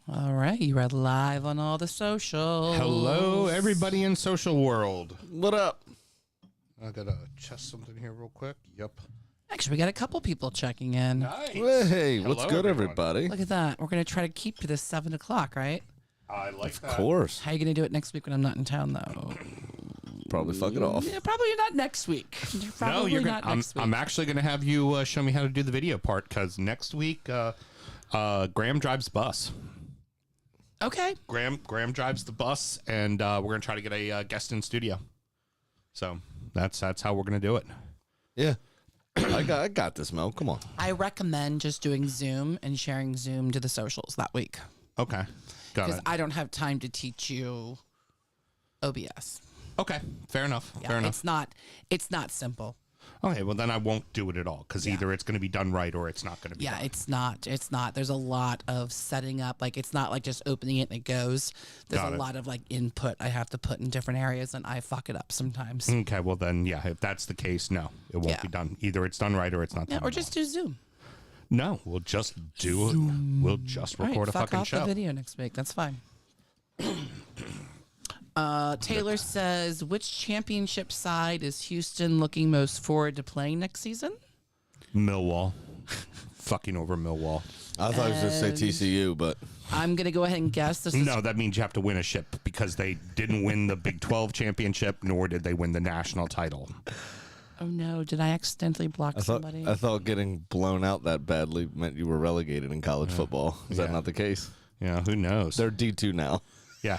All right, you are live on all the socials. Hello, everybody in social world. What up? I gotta check something here real quick. Yep. Actually, we got a couple people checking in. Nice. Hey, what's Hello, good, everyone. everybody? Look at that. We're going to try to keep to this 7 o'clock, right? I like that. Of course. How are you going to do it next week when I'm not in town, though? Probably fuck it off. Yeah, probably not next week. Probably No, you're not gonna. next week. I'm actually gonna have you show me how to do the video part because next week, Graham drives the bus. Okay. Graham drives the bus, and we're gonna try to get a guest in studio. So that's how we're gonna do it. Yeah. I got this, Mel. Come on. I recommend just doing Zoom and sharing Zoom to the socials that week. Okay, got Because it. I don't have time to teach you OBS. Okay, fair enough. Yeah, Fair enough. It's not simple. Okay, well then I won't do it at all because either it's going to be done right or it's not going to be. Yeah, done. it's not. There's a lot of setting up. Like, it's not like just opening it and it goes. There's Got a it. lot of like input I have to put in different areas, and I fuck it up sometimes. Okay, well then, yeah, if that's the case, no, it won't Yeah. be done. Either it's done right or it's not Yeah, done. or at just do Zoom. all. No, we'll just do it. We'll just All right, record a fuck fucking off show. the video next week. That's fine. Taylor says, which championship side is Houston looking most forward to playing next season? Millwall, fucking over Millwall. I thought I was going to say TCU, but I'm going to go ahead and guess this is No, that means you have to win a ship because they didn't win the Big 12 championship, nor did they win the national title. Oh no, did I accidentally block somebody? I thought getting blown out that badly meant you were relegated in college football. Is that Yeah. not the case? Yeah, who knows? They're D2 now. Yeah,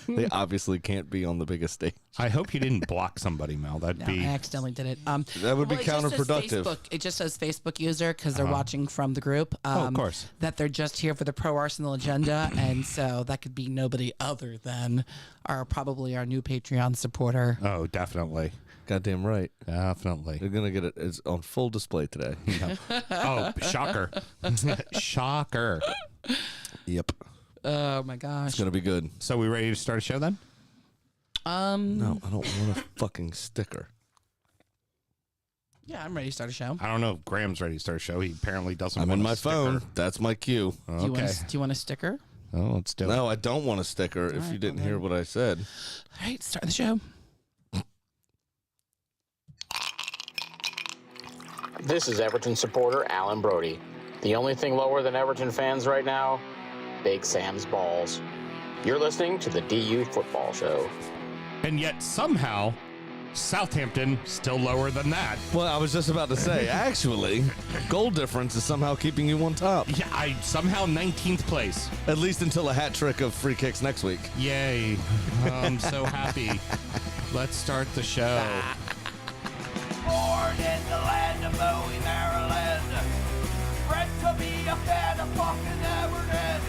They obviously can't be on the biggest stage. I hope you didn't block somebody, Mel. That'd No, be I accidentally did it. That would be Well, it just says counterproductive. Facebook. It just says Facebook user because they're watching from the group. of course. That they're just here for the Pro Arsenal agenda, and so that could be nobody other than probably our new Patreon supporter. Oh, definitely, Goddamn right. definitely. They're going to get it. It's on full display today. Oh, shocker, shocker. Yep. Oh my It's gosh. going to be good. So we ready to start a show then? No, I don't want a fucking sticker. Yeah, I'm ready to start a show. I don't know if Graham's ready to start a show. He apparently doesn't. I'm want in a my sticker. phone. That's my cue. Do Okay. you want a sticker? Oh, let's do it. No, I don't want a sticker if you right, didn't well hear what I said. All right, start the show. This is Everton supporter Alan Brody. The only thing lower than Everton fans right now, Big Sam's balls. You're listening to the DU Football Show. And yet somehow, Southampton still lower than that. Well, I was just about to say, actually, goal difference is somehow keeping you on top. Yeah, I somehow 19th place. At least until a hat trick of free kicks next week. Yay. I'm so happy. Let's start the show. Born in the land of Bowie, Maryland. Bred to be a fan of fucking Everton.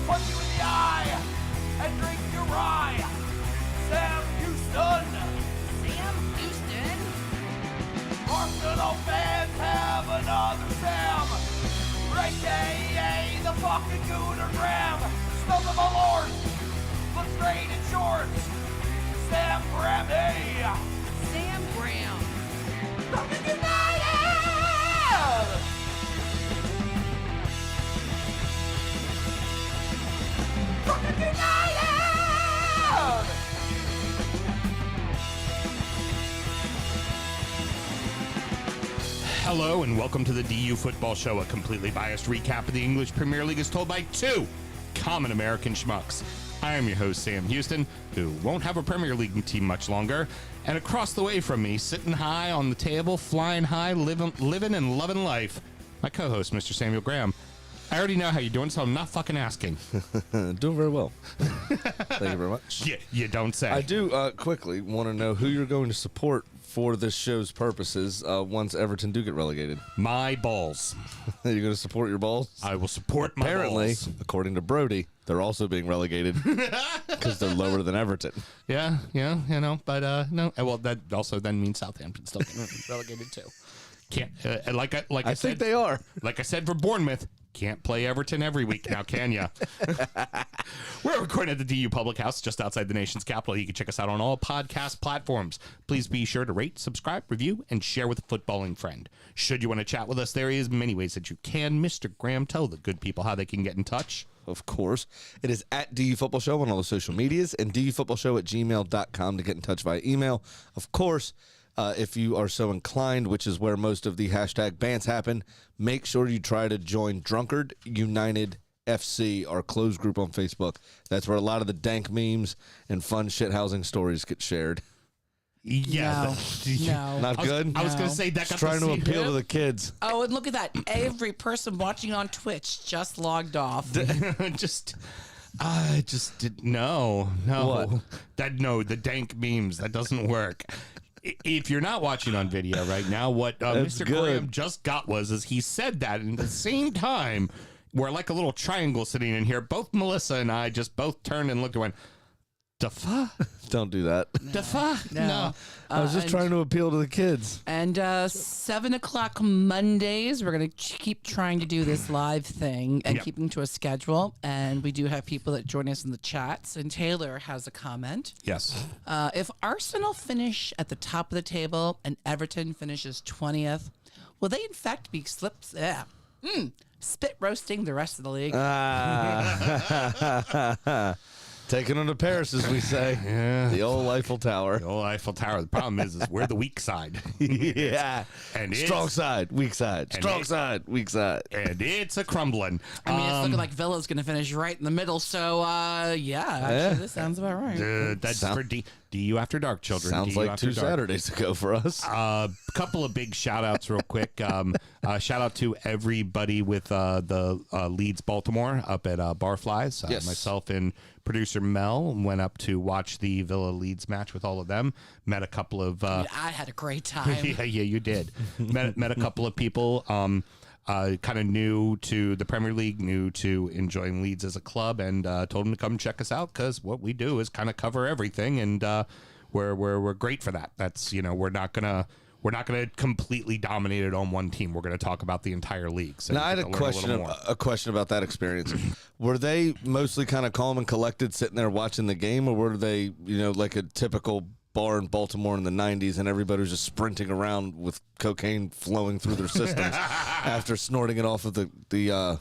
Punch you in the eye and drink your rye. Sam Houston. Sam Houston? Arsenal fans have another Sam. AKA the fucking Gooner Graham. Snub of my lord. Look straight in shorts. Sam Graham, hey. Sam Graham. Fucking United! Fucking United! Hello and welcome to the DU Football Show, a completely biased recap of the English Premier League as told by two common American schmucks. I am your host, Sam Houston, who won't have a Premier League team much longer. And across the way from me, sitting high on the table, flying high, living and loving life, my co-host, Mr. Samuel Graham. I already know how you're doing, so I'm not fucking asking. Doing very well. Thank you very much. Yeah, you don't say. I do quickly want to know who you're going to support for this show's purposes once Everton do get relegated. My balls. You're going to support your balls? I will support my Apparently, balls. according to Brody, they're also being relegated because they're lower than Everton. Yeah, you know, but no. Well, that also then means Southampton's still getting relegated too. Can't like I I said, think they are. Like I said for Bournemouth, can't play Everton every week now, can ya? We're recording at the DU Public House just outside the nation's capital. You can check us out on all podcast platforms. Please be sure to rate, subscribe, review, and share with a footballing friend. Should you want to chat with us, there is many ways that you can. Mr. Graham, tell the good people how they can get in touch. of course. It is at DU Football Show on all the social medias and dufootballshow@gmail.com to get in touch via email. Of course, if you are so inclined, which is where most of the hashtag bans happen, make sure you try to join Drunkard United FC, our closed group on Facebook. That's where a lot of the dank memes and fun shithousing stories get shared. Yeah. No. Not good? I was going No. to say that got Just trying to the appeal to the kids. Oh, and look at that. Every person watching on Twitch just logged off. I just did no. What? The dank memes, that doesn't work. If you're not watching on video right now, what Mr. good. Graham just got is he said that, and at the same time, we're like a little triangle sitting in here. Both Melissa and I just both turned and looked and went, "Da fuck? Don't do that. Da fuck? No." I was just trying to appeal to the kids. And 7 o'clock Mondays, we're going to keep trying to do this live thing and Yep. keeping to a schedule. And we do have people that join us in the chats. And Taylor has a comment. Yes. If Arsenal finish at the top of the table and Everton finishes 20th, will they in fact be spit roasting the rest of the league? Taking on to Paris, as we say. Yeah. The old Eiffel Tower. The old Eiffel Tower. The problem is we're the weak side. Yeah. And Strong it's- side, weak side. Strong side, week side. And it's a crumbling. I mean, it's looking like Villa's going to finish right in the middle. So, actually, this sounds about right. That's for DU After Dark, children. Sounds DU like After 2 Dark. Saturdays ago for us. A couple of big shout outs real quick. Shout out to everybody with the Leeds Baltimore up at Barflies. Yes. Myself and producer Mel went up to watch the Villa Leeds match with all of them. Met a couple of I had a great time. yeah, you did. met a couple of people kind of new to the Premier League, new to enjoying Leeds as a club, and told them to come check us out because what we do is kind of cover everything, and we're great for that. That's we're not gonna completely dominate it on one team. We're gonna talk about the entire league. So Now, I you had get to learn little more. a question about that experience. Were they mostly kind of calm and collected sitting there watching the game, or were they, like a typical bar in Baltimore in the 90s and everybody was just sprinting around with cocaine flowing through their systems after snorting it off of the Their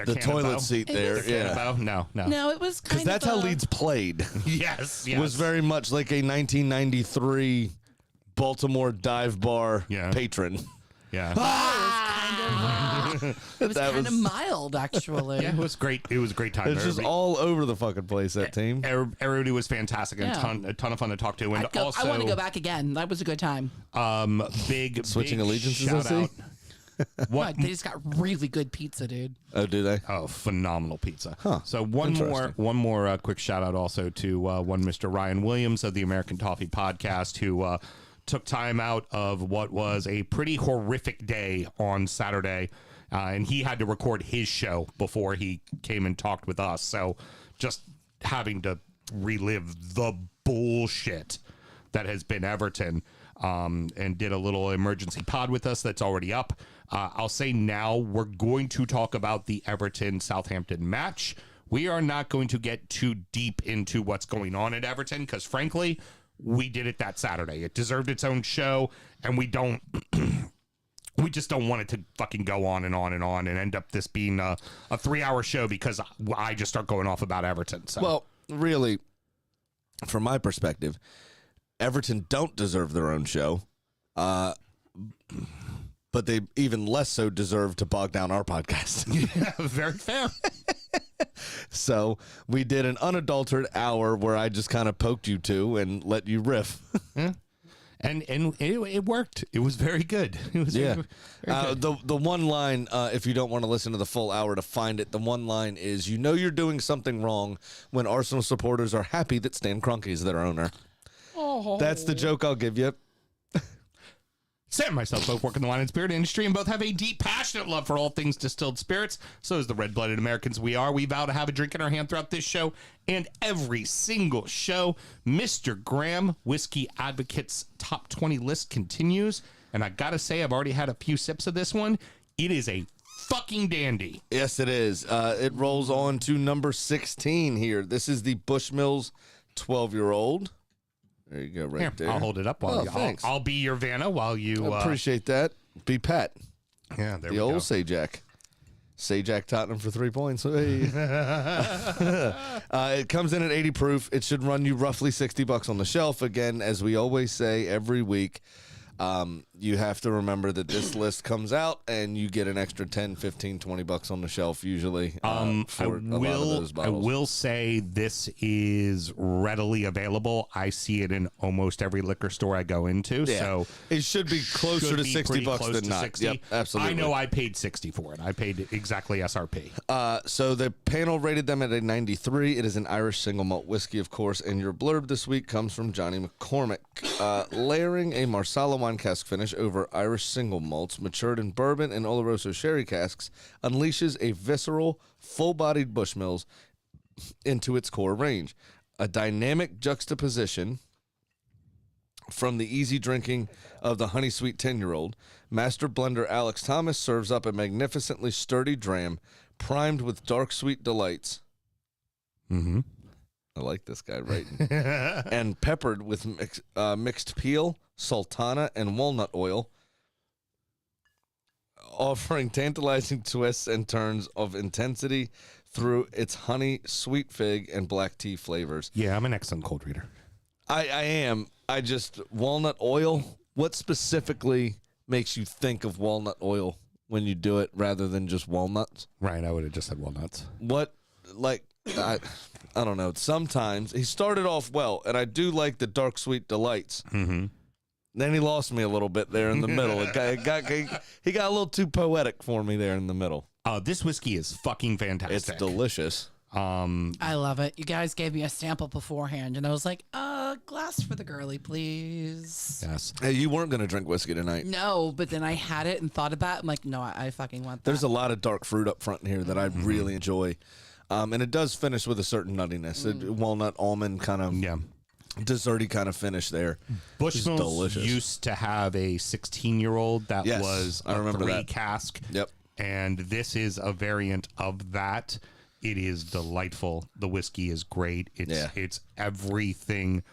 toilet Cannonball. seat there? Yeah. Cannonball? No. No, it was kind Because of that's how Leeds played. Yes. Was very much like a 1993 Baltimore dive bar Yeah. patron. Yeah. It was That kind of was- mild, actually. Yeah, it was great. It was a great time. It's just all over the fucking place, that team. Everybody was fantastic and Yeah. a ton of fun to talk to. And I also, want to go back again. That was a good time. big Switching big allegiances, I shout see. out. What? They just got really good pizza, dude. Oh, do they? Oh, phenomenal pizza. Huh. So one more quick shout out also to one Mr. Ryan Williams of the American Toffee Podcast, who took time out of what was a pretty horrific day on Saturday, and he had to record his show before he came and talked with us. So just having to relive the bullshit that has been Everton, and did a little emergency pod with us that's already up. I'll say now we're going to talk about the Everton-Southampton match. We are not going to get too deep into what's going on at Everton because, frankly, we did it that Saturday. It deserved its own show, and we don't... we just don't want it to fucking go on and on and on and end up this being a 3-hour show because I just start going off about Everton. So. Well, really, from my perspective, Everton don't deserve their own show, but they even less so deserve to bog down our podcast. Yeah, very fair. So we did an unadulterated hour where I just kind of poked you two and let you riff. Yeah. And it worked. It was very good. It was Yeah. very good. The one line, if you don't want to listen to the full hour to find it, the one line is, you're doing something wrong when Arsenal supporters are happy that Stan Kroenke is their owner. Oh. That's the joke I'll give you. Sam and myself both work in the wine and spirit industry and both have a deep, passionate love for all things distilled spirits. So as the red-blooded Americans we are, we vow to have a drink in our hand throughout this show and every single show. Mr. Graham, Whiskey Advocate's Top 20 list continues. And I got to say, I've already had a few sips of this one. It is a fucking dandy. Yes, it is. It rolls on to number 16 here. This is the Bushmills 12-year-old. There you go, right Here, there. I'll hold it up while thanks. I'll be your Vanna while you... I appreciate that. Be Pat. yeah, there The we old go. Sajak. Say Jack Tottenham for 3 points. Hey. It comes in at 80 proof. It should run you roughly $60 on the shelf. Again, as we always say every week, you have to remember that this list comes out and you get an extra 10, 15, $20 on the shelf usually for a lot of those bottles. I will say this is readily available. I see it in almost every liquor store I go into. Yeah. So it should be closer to $60 than not. 60. Yep, absolutely. I know I paid 60 for it. I paid exactly SRP. So the panel rated them at a 93. It is an Irish single malt whiskey, of course, and your blurb this week comes from Johnny McCormick. Layering a Marsala wine cask finish over Irish single malts matured in bourbon and Oloroso sherry casks unleashes a visceral, full-bodied Bushmills into its core range. A dynamic juxtaposition from the easy drinking of the honey sweet 10-year-old, master blender Alex Thomas serves up a magnificently sturdy dram primed with dark sweet delights. Mm-hmm. I like this guy writing. And peppered with mixed peel, sultana, and walnut oil, offering tantalizing twists and turns of intensity through its honey, sweet fig, and black tea flavors. Yeah, I'm an excellent cold reader. I am. I just, walnut oil, what specifically makes you think of walnut oil when you do it rather than just walnuts? Right, I would have just said walnuts. What, like, I don't know. Sometimes he started off well, and I do like the dark sweet delights. Mm-hmm. Then he lost me a little bit there in the middle. He got a little too poetic for me there in the middle. This whiskey is fucking fantastic. It's delicious. I love it. You guys gave me a sample beforehand, and I was like, glass for the girly, please. Yes. Hey, you weren't going to drink whiskey tonight. No, but then I had it and thought about it. I'm like, no, I fucking want that. There's a lot of dark fruit up front here that I really enjoy. And it does finish with a certain nuttiness. Walnut, almond kind of desserty kind of finish there. Bushmills used to have a 16-year-old that was I remember three that. cask. Yep. And this is a variant of that. It is delightful. The whiskey is great. It's everything.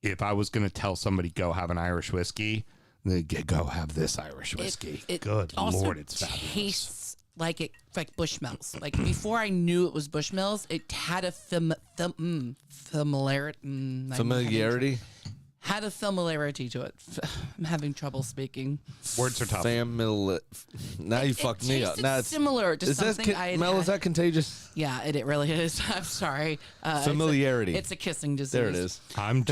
If I was going to tell somebody go have an Irish whiskey, they'd go have this Irish whiskey. Good Lord, it's fabulous. Tastes like Bushmills. Like before I knew it was Bushmills, it had a familiarity. Had a familiarity to it. I'm having trouble speaking. Words are tough. Now you fucked me up. Now it's similar to something I had. Mel, is that contagious? Yeah, it really is. I'm sorry. Familiarity. It's a kissing disease. There it is. I'm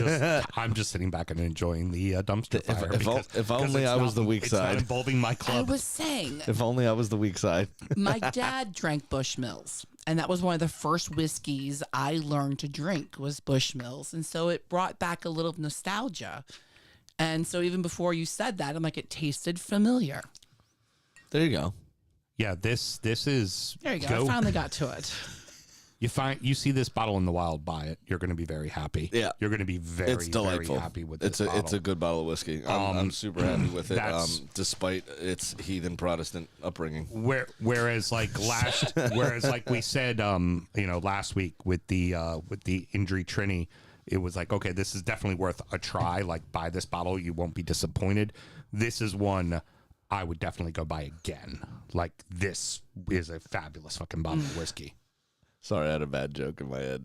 just sitting back and enjoying the dumpster fire. If only I was the weak side. It's not involving my club. I was saying. If only I was the weak side. My dad drank Bushmills, and that was one of the first whiskeys I learned to drink was Bushmills, and so it brought back a little nostalgia. And so even before you said that, I'm like, it tasted familiar. There you go. Yeah, this is. There you go. I finally got to it. You see this bottle in the wild, buy it. You're going to be very happy. Yeah, you're going to be very happy with this. It's a good bottle of whiskey. I'm super happy with it, despite its heathen Protestant upbringing. Whereas like we said, last week with the injury Trini, it was like, okay, this is definitely worth a try. Like, buy this bottle, you won't be disappointed. This is one I would definitely go buy again. Like, this is a fabulous fucking bottle of whiskey. Sorry, I had a bad joke in my head.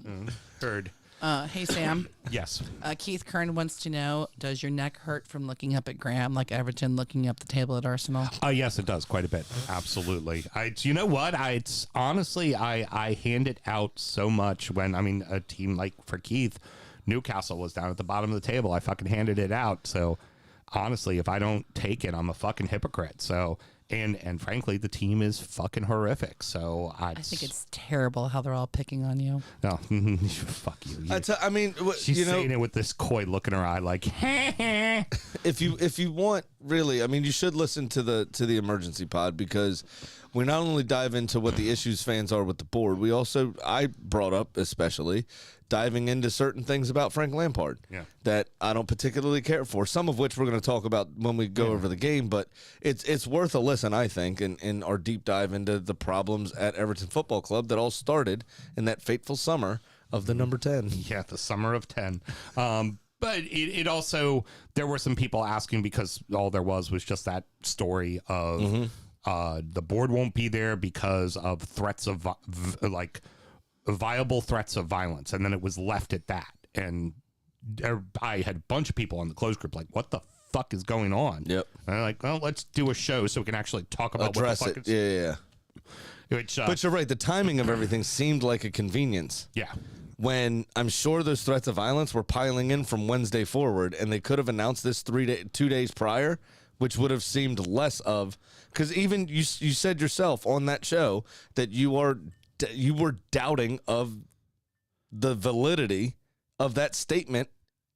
Heard. Hey, Sam. Yes. Keith Kern wants to know, does your neck hurt from looking up at Graham like Everton looking up the table at Arsenal? Yes, it does quite a bit. Absolutely. You know what? Honestly, I hand it out so much when, a team like for Keith, Newcastle was down at the bottom of the table. I fucking handed it out. So honestly, if I don't take it, I'm a fucking hypocrite. So, and frankly, the team is fucking horrific. So I think it's terrible how they're all picking on you. No, fuck you. She's saying it with this coy look in her eye, like, if you want, really, you should listen to the emergency pod, because we not only dive into what the issues fans are with the board, I brought up especially diving into certain things about Frank Lampard that I don't particularly care for, some of which we're going to talk about when we go over the game, but it's worth a listen, I think, in our deep dive into the problems at Everton Football Club that all started in that fateful summer of the number 10. Yeah, the summer of 10. But it also, there were some people asking, because all there was just that story of The board won't be there because of threats of viable threats of violence. And then it was left at that. And I had a bunch of people on the closed group like, what the fuck is going on? Yep. And I'm like, well, let's do a show so we can actually talk about Address what the fuck it. is. Yeah. Which, But you're right. The timing of everything seemed like a convenience. yeah. When I'm sure those threats of violence were piling in from Wednesday forward, and they could have announced this 2 days prior, which would have seemed less of, because even you said yourself on that show that you were doubting of the validity of that statement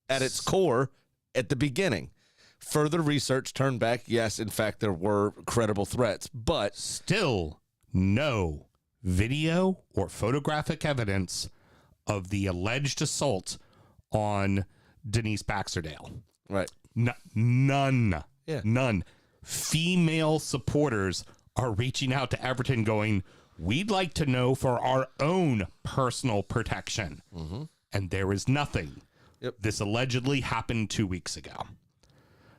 at its core at the beginning. Further research turned back, yes, in fact, there were credible threats, but still no video or photographic evidence of the alleged assault on Denise Baxterdale. right. None. Yeah. None. Female supporters are reaching out to Everton going, we'd like to know for our own personal protection. Mm-hmm. And there is nothing. Yep. This allegedly happened 2 weeks ago.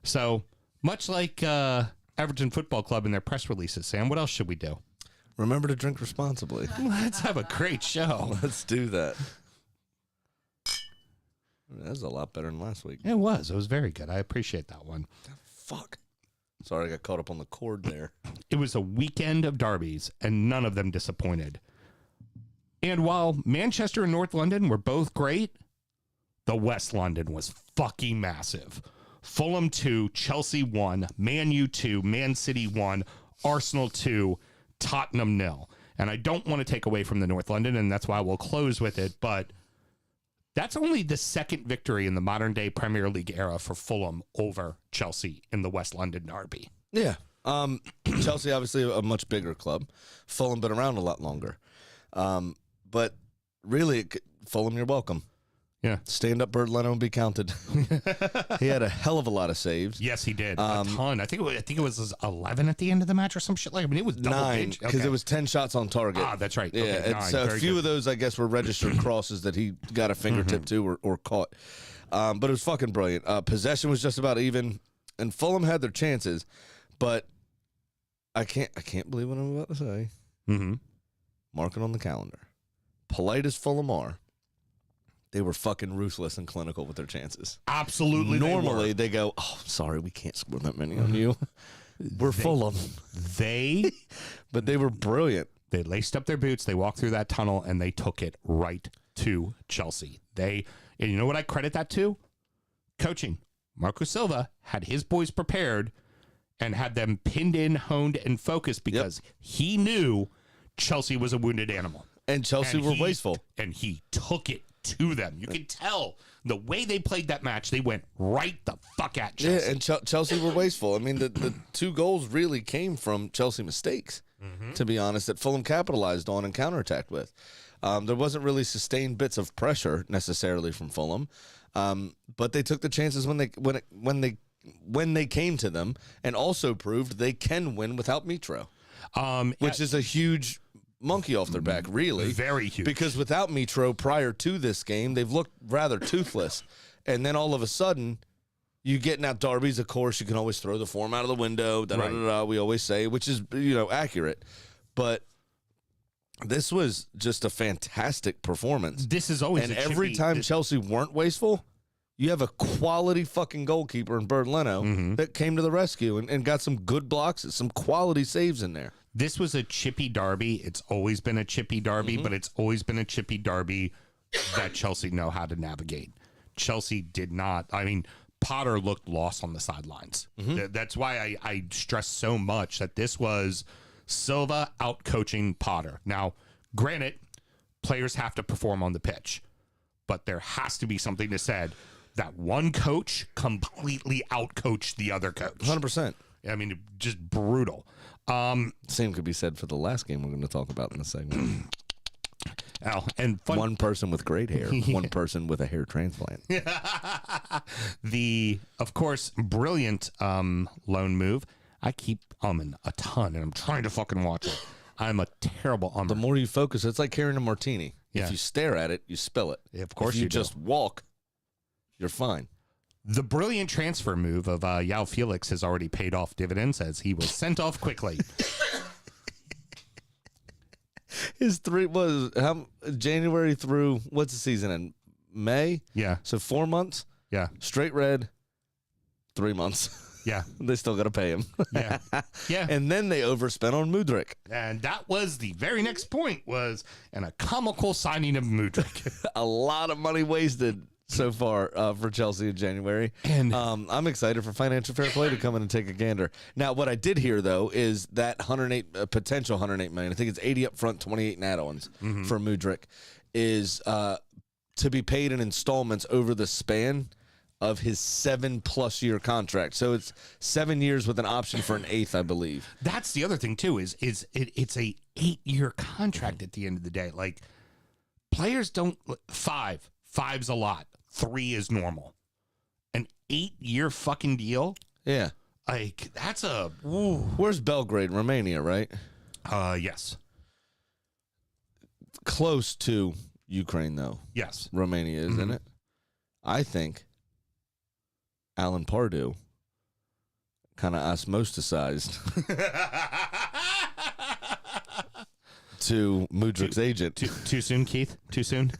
So, much like Everton Football Club in their press releases, Sam, what else should we do? Remember to drink responsibly. Let's have a great show. Let's do that. That was a lot better than last week. It was. It was very good. I appreciate that one. Fuck. Sorry, I got caught up on the cord there. It was a weekend of derbies, and none of them disappointed. And while Manchester and North London were both great, the West London was fucking massive. Fulham 2, Chelsea 1, Man U 2, Man City 1, Arsenal 2, Tottenham 0. And I don't want to take away from the North London, and that's why we'll close with it, but that's only the second victory in the modern-day Premier League era for Fulham over Chelsea in the West London derby. Yeah. Chelsea, obviously, a much bigger club. Fulham been around a lot longer. But really, Fulham, you're welcome. Yeah. Stand up, Bird Leno, and be counted. He had a hell of a lot of saves. Yes, he did. A ton. I think it was 11 at the end of the match or some shit like. I mean, it was double 9, digit. because it was 10 shots on target. Ah, that's right. Yeah, Okay, and 9. so a Very few good. of those, I guess, were registered crosses that he got a fingertip to or caught. But it was fucking brilliant. Possession was just about even, and Fulham had their chances, but I can't believe what I'm about to say. Mm-hmm. Mark it on the calendar. Polite as Fulham are, they were fucking ruthless and clinical with their chances. Absolutely. Normally, they go, oh, sorry, we can't score that many on you. We're Fulham. But they were brilliant. They laced up their boots, they walked through that tunnel, and they took it right to Chelsea. And you know what I credit that to? Coaching. Marco Silva had his boys prepared and had them pinned in, honed, and focused because he knew Chelsea was a wounded animal. And Chelsea were wasteful. And he took it to them. You can tell the way they played that match, they went right the fuck at Chelsea. Yeah, and Chelsea were wasteful. I mean, the 2 goals really came from Chelsea mistakes, to be honest, that Fulham capitalized on and counterattacked with. There wasn't really sustained bits of pressure necessarily from Fulham, but they took the chances when they came to them, and also proved they can win without Mitro, which is a huge monkey off their back, really. Very huge. Because without Mitro prior to this game, they've looked rather toothless. And then all of a sudden, you getting out derbies, of course, you can always throw the form out of the window, we always say, which is, accurate. But this was just a fantastic performance. This is always and every time Chelsea weren't wasteful, you have a quality fucking goalkeeper in Bird Leno that came to the rescue and got some good blocks, some quality saves in there. This was a chippy derby. It's always been a chippy derby, but it's always been a chippy derby that Chelsea know how to navigate. Chelsea did not. I mean, Potter looked lost on the sidelines. That's why I stress so much that this was Silva out-coaching Potter. Now, granted, players have to perform on the pitch, but there has to be something to said that one coach completely out-coached the other coach. 100%. I mean, just brutal. Same could be said for the last game we're going to talk about in the segment. And fun. One person with great hair, one person with a hair transplant. Of course, brilliant loan move. I keep umming a ton, and I'm trying to fucking watch it. I'm a terrible ummer. The more you focus, it's like carrying a martini. Yeah. If you stare at it, you spill it. Of course if you you do. just walk, you're fine. The brilliant transfer move of Yao Felix has already paid off dividends as he was sent off quickly. His three was January through what's the season in May? Yeah. So 4 months, Yeah. straight red, 3 months. Yeah. They still got to pay him. Yeah. Yeah. And then they overspent on Mudryk. And that was the very next point was an economical signing of Mudryk. A lot of money wasted so far for Chelsea in January. And I'm excited for financial fair play to come in and take a gander. Now, what I did hear, though, is that potential $108 million, I think it's 80 up front, 28 in add-ons for Mudryk, is to be paid in installments over the span of his 7+ year contract. So it's 7 years with an option for an eighth, I believe. that's the other thing too it's a 8-year contract at the end of the day. Like players don't five's a lot. 3 is normal. An 8-year fucking deal. Yeah. Like that's a Where's Belgrade, Romania, right? yes. Close to Ukraine, though. Yes. Romania, isn't it? I think Alan Pardew kind of osmosisized to Mudryk's agent. Too soon, Keith? Too soon?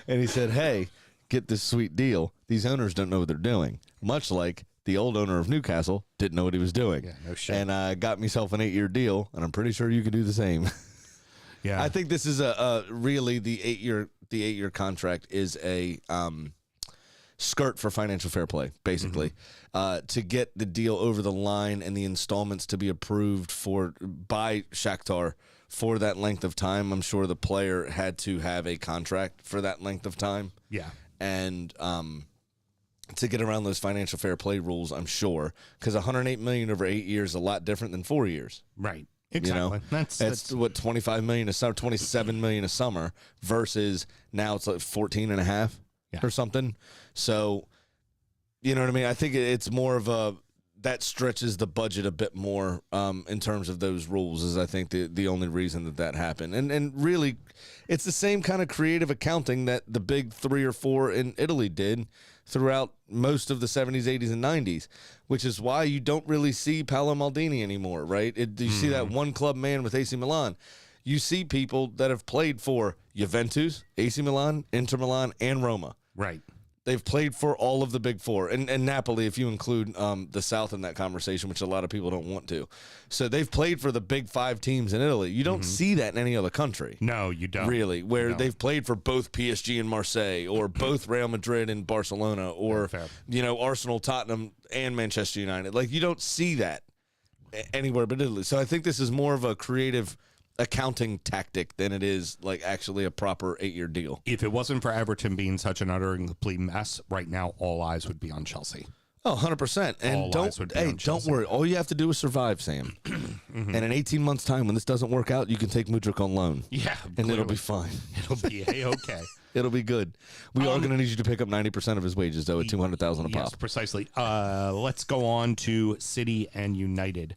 And he said, hey, get this sweet deal. These owners don't know what they're doing. Much like the old owner of Newcastle didn't know what he was doing. Yeah, no shit. And I got myself an 8-year deal, and I'm pretty sure you can do the same. Yeah. I think this is really the 8-year contract is a skirt for financial fair play, basically, to get the deal over the line and the installments to be approved by Shakhtar for that length of time. I'm sure the player had to have a contract for that length of time. Yeah. And to get around those financial fair play rules, I'm sure, because $108 million over 8 years is a lot different than 4 years. Right. Exactly. You know, that's what $25 million a summer, $27 million a summer versus now it's like 14 and a half or something. So, you know what I mean? I think it's more of that stretches the budget a bit more in terms of those rules is I think the only reason that happened. And really, it's the same kind of creative accounting that the big 3 or 4 in Italy did throughout most of the 70s, 80s, and 90s, which is why you don't really see Paolo Maldini anymore, right? You see that one club man with AC Milan. You see people that have played for Juventus, AC Milan, Inter Milan, and Roma. Right. They've played for all of the big 4, and Napoli, if you include the South in that conversation, which a lot of people don't want to. So they've played for the big 5 teams in Italy. You don't see that in any other country. No, you don't. Really, where they've played for both PSG and Marseille, or both Real Madrid and Barcelona, or Arsenal, Tottenham, and Manchester United. Like, you don't see that anywhere but Italy. So I think this is more of a creative accounting tactic than it is like actually a proper 8-year deal. If it wasn't for Everton being such an utter and complete mess, right now all eyes would be on Chelsea. Oh, 100%. And don't worry. All you have to do is survive, Sam. And in 18 months' time, when this doesn't work out, you can take Mudryk on loan. Yeah. And clearly. it'll be fine. It'll be A-okay. It'll be good. We are going to need you to pick up 90% of his wages, though, at $200,000 a pop. Yes, precisely. Let's go on to City and United.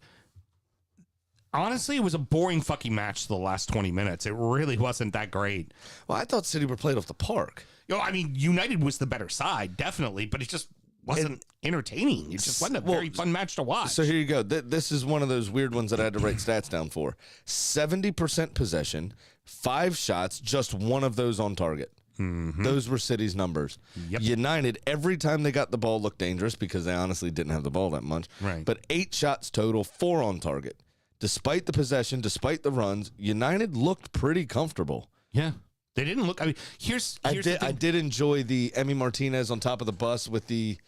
Honestly, it was a boring fucking match the last 20 minutes. It really wasn't that great. Well, I thought City were played off the park. I mean, United was the better side, definitely, but it just wasn't entertaining. It just wasn't a very fun match to watch. So here you go. This is one of those weird ones that I had to write stats down for. 70% possession, 5 shots, just one of those on target. Those were City's numbers. Yep. United, every time they got the ball, looked dangerous because they honestly didn't have the ball that much. Right. But 8 shots total, 4 on target. Despite the possession, despite the runs, United looked pretty comfortable. Yeah. They didn't look. I mean, here's the thing. I did enjoy the Emi Martinez on top of the bus with the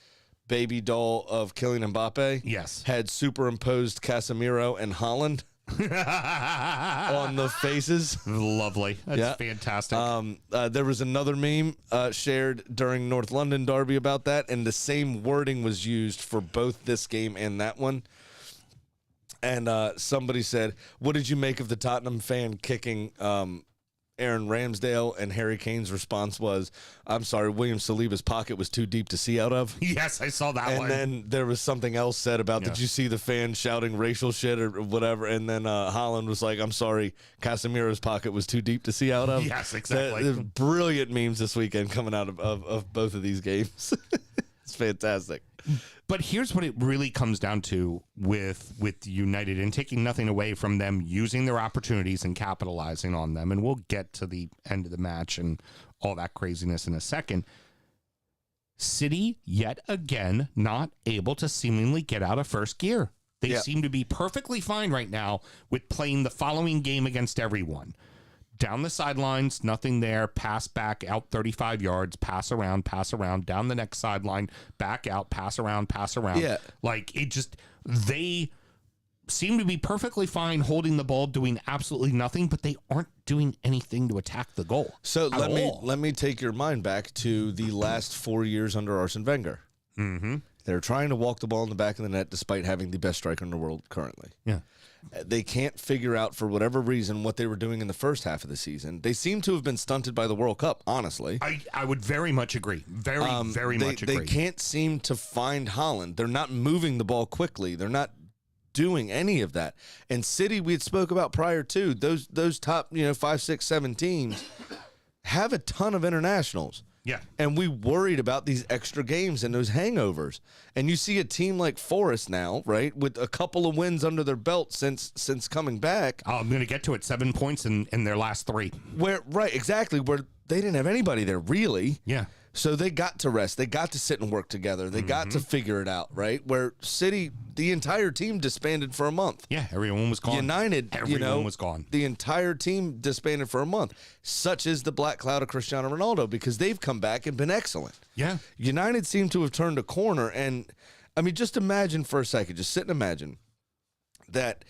baby doll of Kylian Mbappe. Yes. Had superimposed Casemiro and Holland on the faces. Lovely. That's fantastic. There was another meme shared during North London Derby about that, and the same wording was used for both this game and that one. And somebody said, what did you make of the Tottenham fan kicking Aaron Ramsdale, and Harry Kane's response was, I'm sorry, William Saliba's pocket was too deep to see out of. Yes, I saw that one. And then there was something else said about, did you see the fan shouting racial shit or whatever? And then Holland was like, I'm sorry, Casemiro's pocket was too deep to see out of. Yes, exactly. Brilliant memes this weekend coming out of both of these games. It's fantastic. But here's what it really comes down to with United, and taking nothing away from them using their opportunities and capitalizing on them. And we'll get to the end of the match and all that craziness in a second. City, yet again, not able to seemingly get out of first gear. They seem to be perfectly fine right now with playing the following game against everyone. Down the sidelines, nothing there, pass back, out 35 yards, pass around, down the next sideline, back out, pass around. Yeah. Like, it just, they seem to be perfectly fine holding the ball, doing absolutely nothing, but they aren't doing anything to attack the goal. So let me take your mind back to the last 4 years under Arsene Wenger. Mm-hmm. They're trying to walk the ball in the back of the net despite having the best striker in the world currently. Yeah. They can't figure out, for whatever reason, what they were doing in the first half of the season. They seem to have been stunted by the World Cup, honestly. I would very much agree. Very much agree. They can't seem to find Holland. They're not moving the ball quickly. They're not doing any of that. And City, we had spoke about prior to, those top 5, 6, 7 teams have a ton of internationals. Yeah. And we worried about these extra games and those hangovers. And you see a team like Forest now, right, with a couple of wins under their belt since coming back. Oh, I'm going to get to it. 7 points in their last 3. Where they didn't have anybody there, really. Yeah. So they got to rest. They got to sit and work together. They got to figure it out, right? Where City, the entire team disbanded for a month. Yeah, everyone was gone. United, everyone was gone. The entire team disbanded for a month. Such is the black cloud of Cristiano Ronaldo, because they've come back and been excellent. Yeah. United seem to have turned a corner. And, I mean, just imagine for a second, just sit and imagine that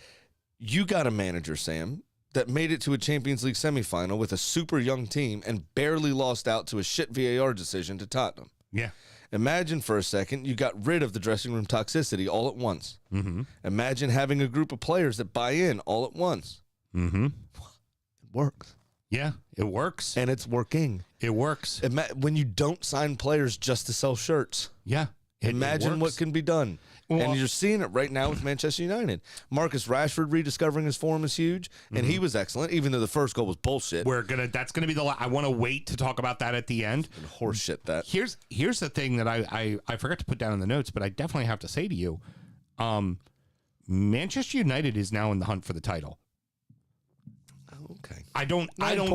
you got a manager, Sam, that made it to a Champions League semifinal with a super young team and barely lost out to a shit VAR decision to Tottenham. Yeah. Imagine for a second you got rid of the dressing room toxicity all at once. Mm-hmm. Imagine having a group of players that buy in all at once. Mm-hmm. It works. Yeah, it works. And it's working. It works. When you don't sign players just to sell shirts. Yeah. Imagine what can be done. Well, and you're seeing it right now with Manchester United. Marcus Rashford rediscovering his form is huge, and he was excellent, even though the first goal was bullshit. That's gonna be I want to wait to talk about that at the end. Horse shit that. Here's the thing that I forgot to put down in the notes, but I definitely have to say to you, Manchester United is now in the hunt for the title. Okay. I don't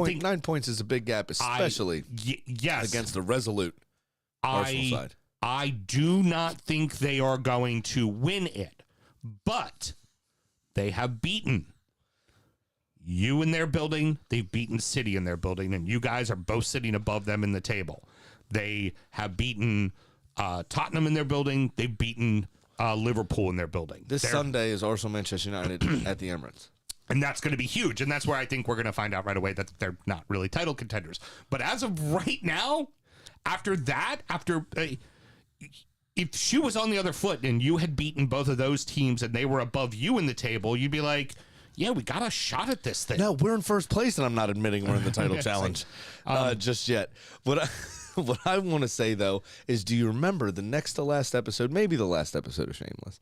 think 9 points is a big gap, especially yes, against the resolute Arsenal side. I do not think they are going to win it, but they have beaten you in their building. They've beaten City in their building, and you guys are both sitting above them in the table. They have beaten Tottenham in their building. They've beaten Liverpool in their building. This Sunday is Arsenal Manchester United at the Emirates. And that's going to be huge, and that's where I think we're going to find out right away that they're not really title contenders. But as of right now, if she was on the other foot and you had beaten both of those teams and they were above you in the table, you'd be like, yeah, we got a shot at this thing. No, we're in first place, and I'm not admitting we're in the title challenge just yet. What I want to say, though, is do you remember the next to last episode, maybe the last episode of Shameless,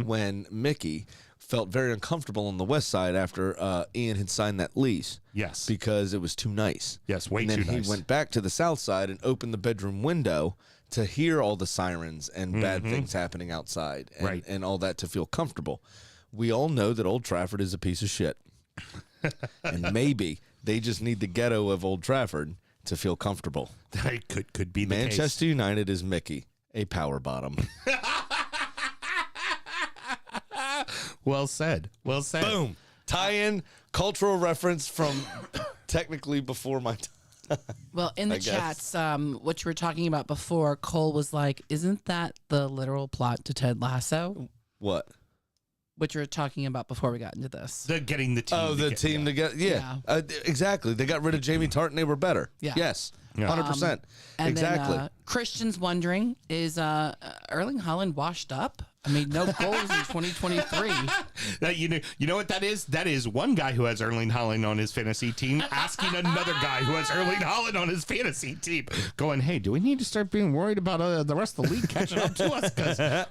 when Mickey felt very uncomfortable on the west side after Ian had signed that lease? Yes. Because it was too nice. Yes, way too nice. And then he went back to the south side and opened the bedroom window to hear all the sirens and bad things happening outside and all that to feel comfortable. We all know that Old Trafford is a piece of shit. And maybe they just need the ghetto of Old Trafford to feel comfortable. That could be the Manchester case. United is Mickey, a power bottom. Well said. Well said. Boom. Tie-in, cultural reference from technically before my time. Well, in the chats, what you were talking about before, Cole was like, isn't that the literal plot to Ted Lasso? What? What you were talking about before we got into this. Getting the team. Oh, the team together. Yeah. Exactly. They got rid of Jamie Tart and they were better. Yeah. Yes. Yeah. 100%. And Exactly. then Christian's wondering, is Erling Haaland washed up? I mean, no goals in 2023. That you know what that is? That is one guy who has Erling Haaland on his fantasy team asking another guy who has Erling Haaland on his fantasy team, going, "Hey, do we need to start being worried about the rest of the league catching up to us? Because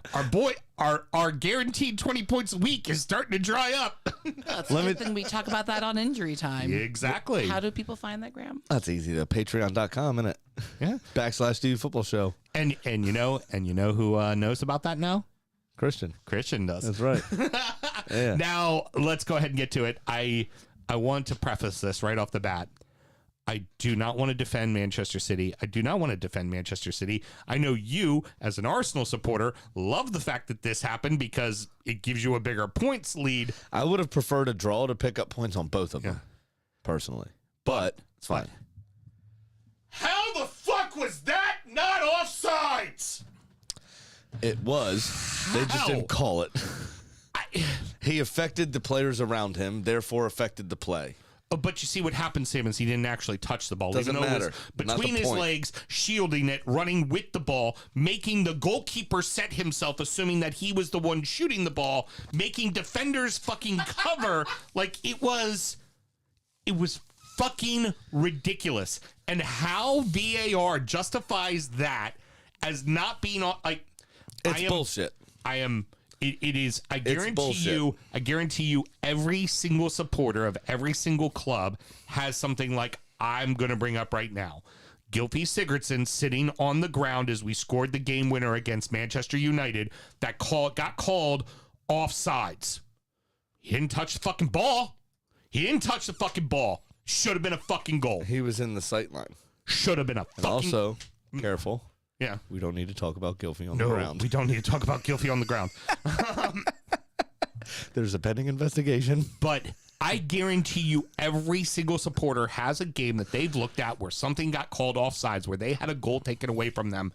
our guaranteed 20 points a week is starting to dry up." That's a good thing we talk about that on Injury Time. Exactly. How do people find that, Graham? That's easy. To Patreon.com, isn't it? Yeah. / DU Football Show. And you know who knows about that now? Christian does. That's right. Yeah. Now let's go ahead and get to it. I want to preface this right off the bat. I do not want to defend Manchester City. I know you, as an Arsenal supporter, love the fact that this happened because it gives you a bigger points lead. I would have preferred a draw to pick up points on both of them, personally. But it's fine. How the fuck was that not offsides? It was. They just How? didn't call it. He affected the players around him, therefore affected the play. But you see what happened, Sam, is he didn't actually touch the ball. Doesn't even though matter. It was between Not the his point. legs, shielding it, running with the ball, making the goalkeeper set himself, assuming that he was the one shooting the ball, making defenders fucking cover. Like, it was fucking ridiculous. And how VAR justifies that as not being on, like, It's bullshit. It is. I bullshit. guarantee you, every single supporter of every single club has something like I'm going to bring up right now. Gylfi Sigurdsson sitting on the ground as we scored the game winner against Manchester United. That got called offsides. He didn't touch the fucking ball. Should have been a fucking goal. He was in the sight line. Should have been a And fucking. also, careful. Yeah. We don't need to talk about Gylfi on the ground. We don't need to talk about Gylfi on the ground. There's a pending investigation. But I guarantee you every single supporter has a game that they've looked at where something got called offsides, where they had a goal taken away from them.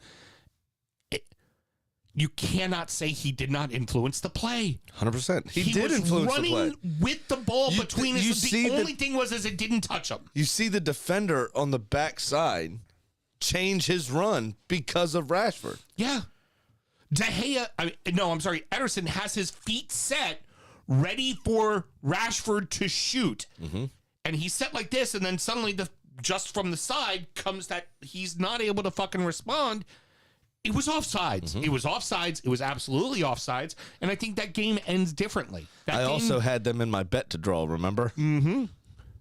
You cannot say he did not influence the play. 100%. He did was influence the play. running with the ball between his. The only thing was it didn't touch him. You see the defender on the backside change his run because of Rashford. Yeah. De Gea, Ederson has his feet set, ready for Rashford to shoot. Mm-hmm. And he's set like this, and then suddenly just from the side comes that he's not able to fucking respond. It was offsides. Mm-hmm. It was offsides. It was absolutely offsides. And I think that game ends differently. I also had them in my bet to draw, remember? Mm-hmm.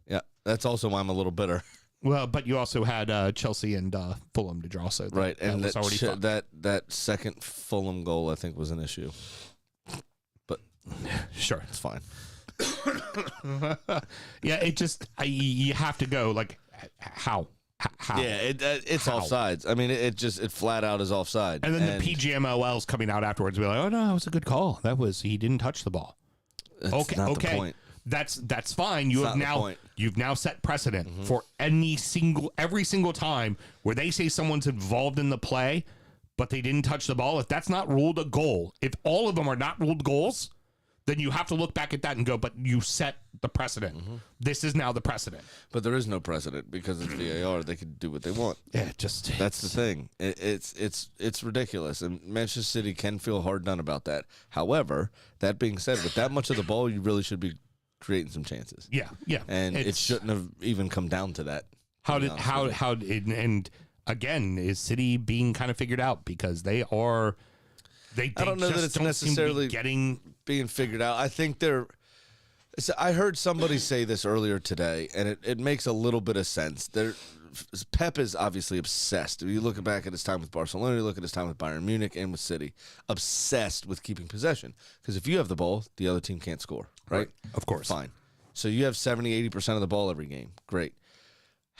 Yeah, that's also why I'm a little bitter. Well, but you also had Chelsea and Fulham to draw, so right, and was already fucked. that second Fulham goal, I think, was an issue. But sure, it's fine. Yeah, it just you have to go like how. Yeah, it's How? offsides. I mean, it flat out is offside. And then the PGMOL's coming out afterwards, and be like, "Oh no, it was a good call. He didn't touch the ball." That's not the point. That's fine. You've now set precedent for every single time where they say someone's involved in the play, but they didn't touch the ball. If that's not ruled a goal, if all of them are not ruled goals, then you have to look back at that and go, but you set the precedent. Mm-hmm. This is now the precedent. But there is no precedent because it's VAR. They can do what they want. Yeah, that's the thing. It's ridiculous, and Manchester City can feel hard done about that. However, that being said, with that much of the ball, you really should be creating some chances. Yeah. And it shouldn't have even come down to that. And again, is City being kind of figured out because they are. I don't know that it's necessarily being figured out. I think I heard somebody say this earlier today, and it makes a little bit of sense. Pep is obviously obsessed. You look back at his time with Barcelona, you look at his time with Bayern Munich and with City, obsessed with keeping possession. Because if you have the ball, the other team can't score, right? Of course. Fine. So you have 70-80% of the ball every game. Great.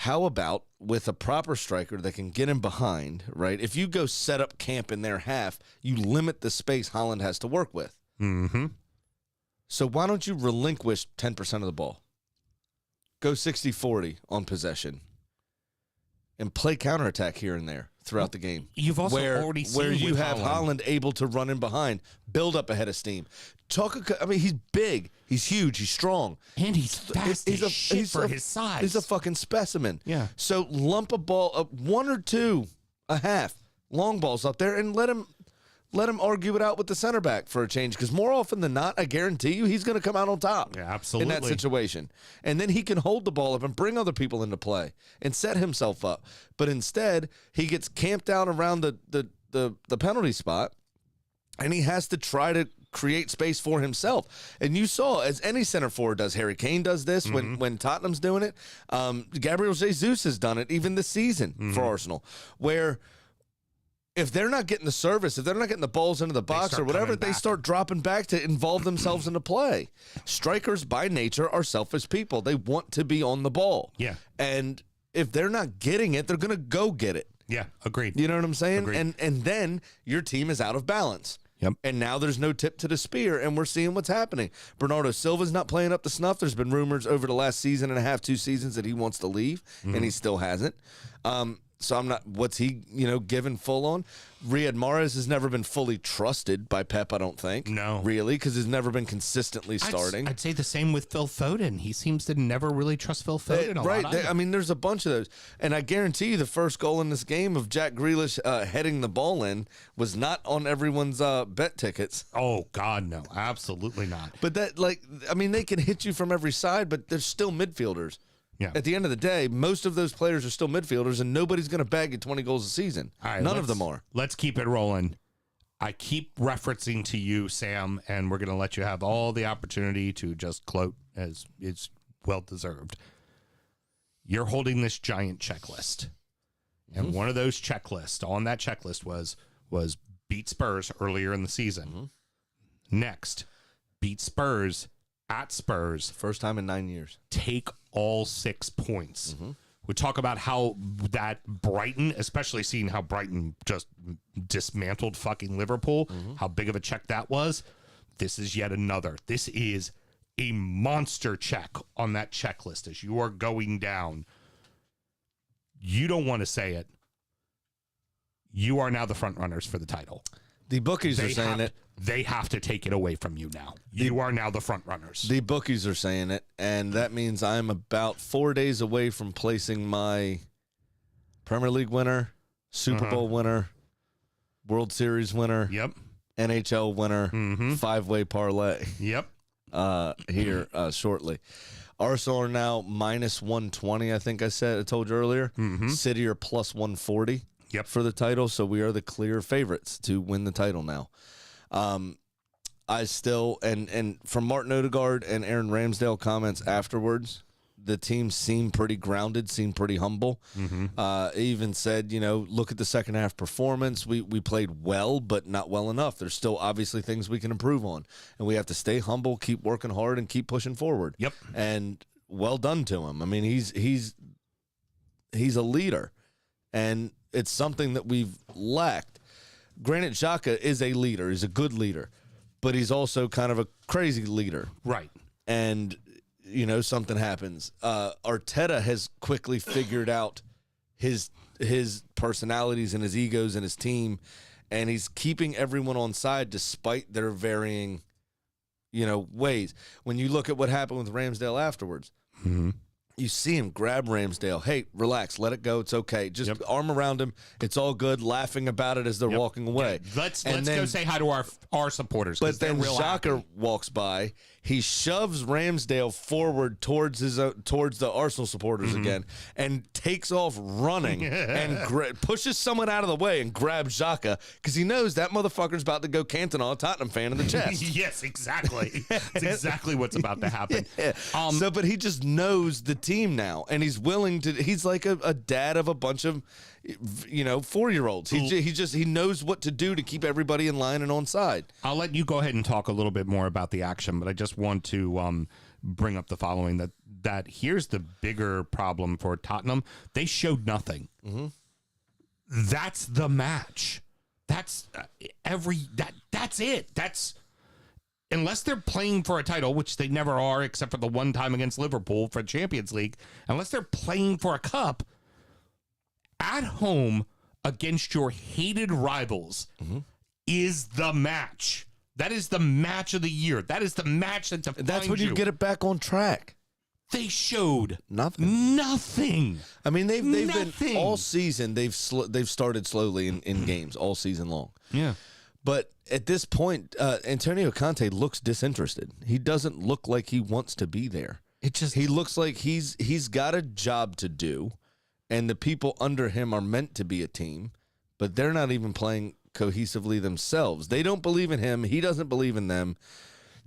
How about with a proper striker that can get in behind, right? If you go set up camp in their half, you limit the space Haaland has to work with. Mm-hmm. So why don't you relinquish 10% of the ball? Go 60-40 on possession and play counterattack here and there. throughout the game. You've also already seen where you with have Holland able to run in behind, build up ahead of steam. He's big, he's huge, he's strong, and he's fast as shit for his size. He's a fucking specimen. Yeah. So lump a ball up 1 or 2 a half long balls up there and let him argue it out with the center back for a change, because more often than not, I guarantee you, he's going to come out on top. Yeah, absolutely. In that situation. And then he can hold the ball up and bring other people into play and set himself up. But instead, he gets camped out around the penalty spot, and he has to try to create space for himself. And you saw, as any center forward does, Harry Kane does this when Tottenham's doing it. Gabriel Jesus has done it even this season for Arsenal, where if they're not getting the service, if they're not getting the balls into the box or whatever, they start dropping back to involve themselves into play. Strikers by nature are selfish people. They want to be on the ball. Yeah. And if they're not getting it, they're going to go get it. Yeah, agreed. You know what I'm saying? Agreed. And then your team is out of balance. Yep. And now there's no tip to the spear, and we're seeing what's happening. Bernardo Silva's not playing up to snuff. There's been rumors over the last season and a half, 2 seasons, that he wants to leave, and he still hasn't. So I'm not, what's he, given full on? Riyad Mahrez has never been fully trusted by Pep, I don't think. No. Really, because he's never been consistently starting. I'd say the same with Phil Foden. He seems to never really trust Phil Foden a Right. lot. I mean, there's a bunch of those. And I guarantee you the first goal in this game of Jack Grealish heading the ball in was not on everyone's bet tickets. Oh, God, no. Absolutely not. But they can hit you from every side, but they're still midfielders. Yeah. At the end of the day, most of those players are still midfielders, and nobody's going to bag you 20 goals a season. All right, None of them are. Let's keep it rolling. I keep referencing to you, Sam, and we're going to let you have all the opportunity to just gloat, as it's well-deserved. You're holding this giant checklist. And one of those checklists, on that checklist was beat Spurs earlier in the season. Next, beat Spurs at Spurs. First time in 9 years. Take all 6 points. We talk about how that Brighton, especially seeing how Brighton just dismantled fucking Liverpool, how big of a check that was. This is yet another. This is a monster check on that checklist as you are going down. You don't want to say it. You are now the front runners for the title. The bookies are saying it. They have to take it away from you now. You are now the front runners. The bookies are saying it, and that means I'm about 4 days away from placing my Premier League winner, Super Bowl winner, World Series winner, NHL winner, 5-way parlay. Here shortly. Arsenal are now minus 120, I think I told you earlier. City are plus 140 for the title, so we are the clear favorites to win the title now. I still, and from Martin Odegaard and Aaron Ramsdale comments afterwards, the team seemed pretty grounded, seemed pretty humble. Even said, look at the second half performance. We played well, but not well enough. There's still obviously things we can improve on, and we have to stay humble, keep working hard, and keep pushing forward. And well done to him. I mean, he's a leader, and it's something that we've lacked. Granted, Xhaka is a leader. He's a good leader, but he's also kind of a crazy leader. Right. And, something happens. Arteta has quickly figured out his personalities and his egos and his team, and he's keeping everyone on side despite their varying, ways. When you look at what happened with Ramsdale afterwards, you see him grab Ramsdale. Hey, relax, let it go. It's okay. Just arm around him. It's all good. Laughing about it as they're walking away. Let's go say hi to our supporters. But then Xhaka Xhaka walks by. He shoves Ramsdale forward towards the Arsenal supporters again, and takes off running and pushes someone out of the way and grabs Xhaka because he knows that motherfucker's about to go Cantona, a Tottenham fan, in the chest. Yes, exactly. That's exactly what's about to happen. But he just knows the team now, and he's willing to. He's like a dad of a bunch of 4-year-olds. He knows what to do to keep everybody in line and on side. I'll let you go ahead and talk a little bit more about the action, but I just want to bring up the following: that here's the bigger problem for Tottenham. They showed nothing. That's the match. That's that's it. That's unless they're playing for a title, which they never are, except for the one time against Liverpool for Champions League. Unless they're playing for a cup at home against your hated rivals is the match. That is the match of the year. That is the match that defines That's when you get it back on track. They showed nothing. I mean, they've been all season. They've started slowly in games all season long. Yeah. But at this point, Antonio Conte looks disinterested. He doesn't look like he wants to be there. He looks like he's got a job to do, and the people under him are meant to be a team, but they're not even playing cohesively themselves. They don't believe in him. He doesn't believe in them.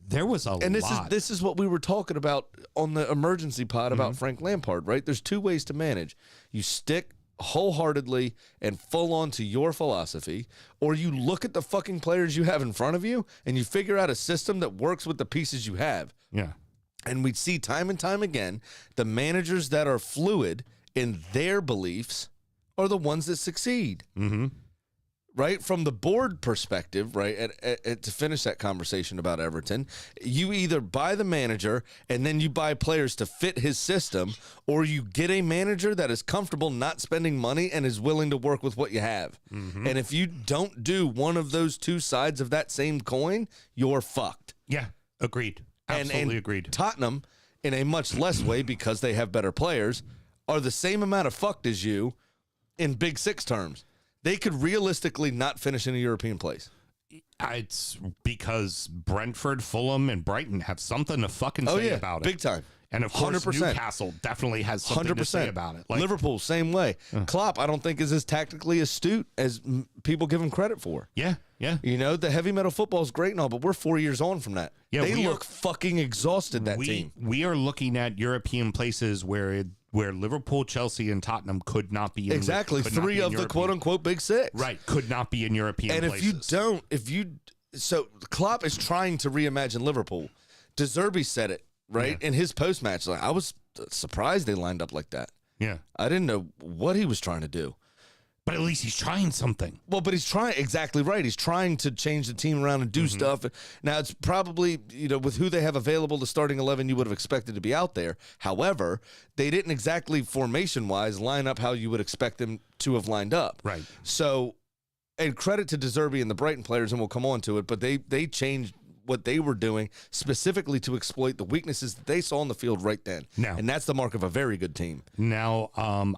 There was a and lot. this is what we were talking about on the emergency pod about Frank Lampard, right? There's two ways to manage. You stick wholeheartedly and full on to your philosophy, or you look at the fucking players you have in front of you and you figure out a system that works with the pieces you have. Yeah. And we see time and time again, the managers that are fluid in their beliefs are the ones that succeed. Mm-hmm. Right? From the board perspective, right, to finish that conversation about Everton, you either buy the manager and then you buy players to fit his system, or you get a manager that is comfortable not spending money and is willing to work with what you have. Mm-hmm. And if you don't do one of those two sides of that same coin, you're fucked. Yeah, agreed. Absolutely agreed. Tottenham, in a much less way because they have better players, are the same amount of fucked as you in Big Six terms. They could realistically not finish in a European place. It's because Brentford, Fulham, and Brighton have something to fucking say about it. Big time. And of course, 100%. Newcastle definitely has something to say about it. Like, Liverpool, same way. Klopp, I don't think is as tactically astute as people give him credit for. Yeah, yeah. You know, the heavy metal football is great and all, but we're 4 years on from that. Yeah, they look fucking exhausted, that team. We are looking at European places where Liverpool, Chelsea, and Tottenham could not be in exactly three of the quote unquote Big Six. Right, could not be in European places. And so Klopp is trying to reimagine Liverpool. De Zerbi said it, right? In his post match, like, I was surprised they lined up like that. Yeah. I didn't know what he was trying to do. But at least he's trying something. Well, but he's trying, exactly right. He's trying to change the team around and do stuff. Now, it's probably, with who they have available, the starting 11 you would have expected to be out there. However, they didn't exactly formation-wise line up how you would expect them to have lined up. Right. So, and credit to De Zerbi and the Brighton players, and we'll come on to it, but they changed what they were doing specifically to exploit the weaknesses that they saw on the field right then. Now, and that's the mark of a very good team. Now,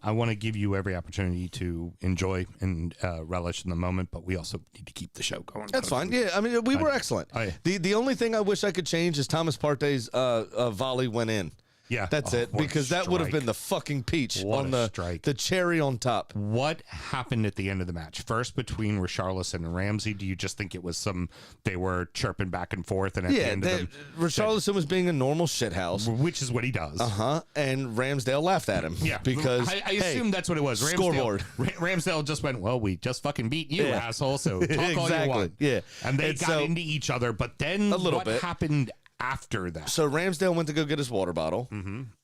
I want to give you every opportunity to enjoy and relish in the moment, but we also need to keep the show going. That's fine. Yeah, I mean, we were excellent. The only thing I wish I could change is Thomas Partey's volley went in. Yeah, that's it, because that would have been the fucking peach on the cherry on top. What happened at the end of the match? First, between Richarlison and Ramsey, do you just think it was they were chirping back and forth, and at the end of them, Richarlison was being a normal shithouse, which is what he does. And Ramsdale laughed at him. Yeah, because I assume that's what it was. Scoreboard. Ramsdale just went, well, we just fucking beat you, asshole. So talk all you want. Yeah, and they got into each other, but then what happened after that? So Ramsdale went to go get his water bottle,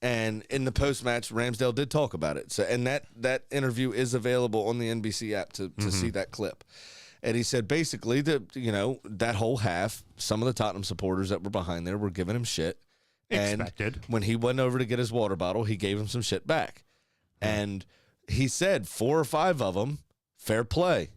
and in the post-match, Ramsdale did talk about it. So, and that interview is available on the NBC app to see that clip. And he said basically that that whole half, some of the Tottenham supporters that were behind there were giving him shit. Expected. And when he went over to get his water bottle, he gave him some shit back. And he said 4 or 5 of them, fair play.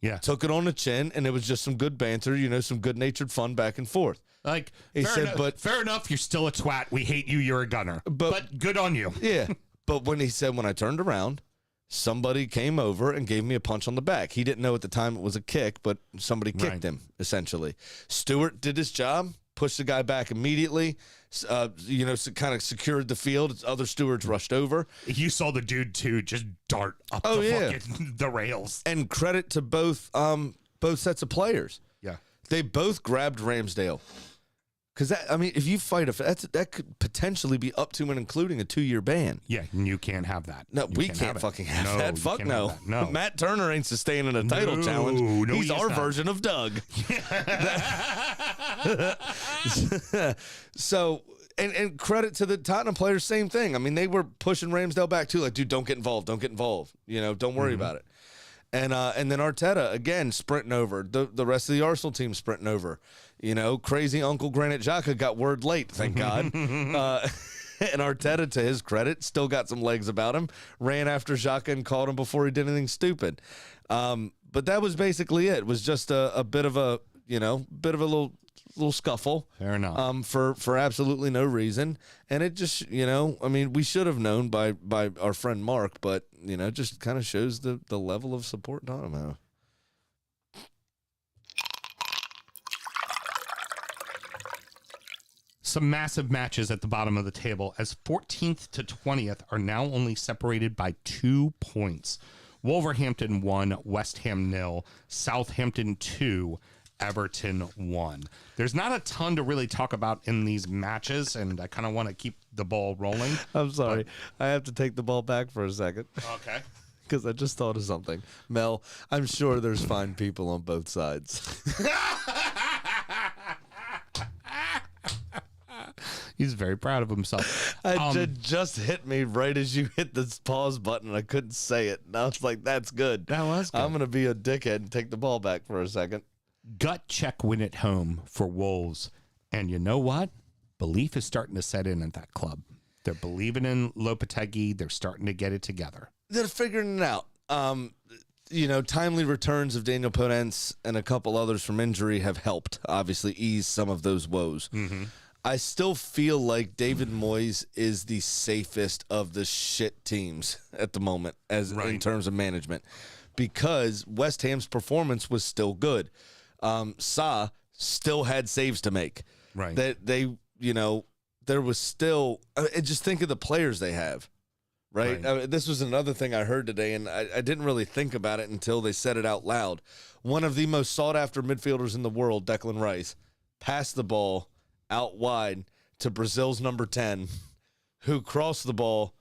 Yeah. Took it on the chin, and it was just some good banter, some good-natured fun back and forth. Like, he said, fair enough, you're still a twat. We hate you. You're a gunner. But good on you. Yeah. But when he said, when I turned around, somebody came over and gave me a punch on the back. He didn't know at the time it was a kick, but somebody kicked him, essentially. Stewart did his job, pushed the guy back immediately, kind of secured the field. Other stewards rushed over. You saw the dude, too, just dart up the rails. And credit to both sets of players. Yeah. They both grabbed Ramsdale. Because, if you fight that could potentially be up to and including a 2-year ban. Yeah, and you can't have that. No, we can't fucking have that. Fuck no. No. Matt Turner ain't sustaining a title challenge. No, he's our version of Doug. So, and credit to the Tottenham players, same thing. I mean, they were pushing Ramsdale back too, like, dude, don't get involved. Don't get involved. Don't worry about it. And then Arteta, again, sprinting over. The rest of the Arsenal team sprinting over. Crazy Uncle Granit Xhaka got word late, thank God. And Arteta, to his credit, still got some legs about him. Ran after Xhaka and called him before he did anything stupid. But that was basically it. It was just a bit of a little scuffle. Fair enough. For absolutely no reason. And it just, we should have known by our friend Mark, but, just kind of shows the level of support Tottenham have. Some massive matches at the bottom of the table, as 14th to 20th are now only separated by 2 points. Wolverhampton 1, West Ham 0, Southampton 2, Everton 1. There's not a ton to really talk about in these matches, and I kind of want to keep the ball rolling. I'm sorry. I have to take the ball back for a second. Okay. Because I just thought of something. Mel, I'm sure there's fine people on both sides. He's very proud of himself. It just hit me right as you hit this pause button. I couldn't say it. And I was like, that's good. That was good. I'm going to be a dickhead and take the ball back for a second. Gut check win at home for Wolves. And you know what? Belief is starting to set in at that club. They're believing in Lopetegui. They're starting to get it together. They're figuring it out. Timely returns of Daniel Podence and a couple others from injury have helped, obviously, ease some of those woes. Mm-hmm. I still feel like David Moyes is the safest of the shit teams at the moment in terms of management, because West Ham's performance was still good. Sa still had saves to make. Right. That there was still just think of the players they have. Right. This was another thing I heard today, and I didn't really think about it until they said it out loud. One of the most sought after midfielders in the world, Declan Rice, passed the ball out wide to Brazil's number 10, who crossed the ball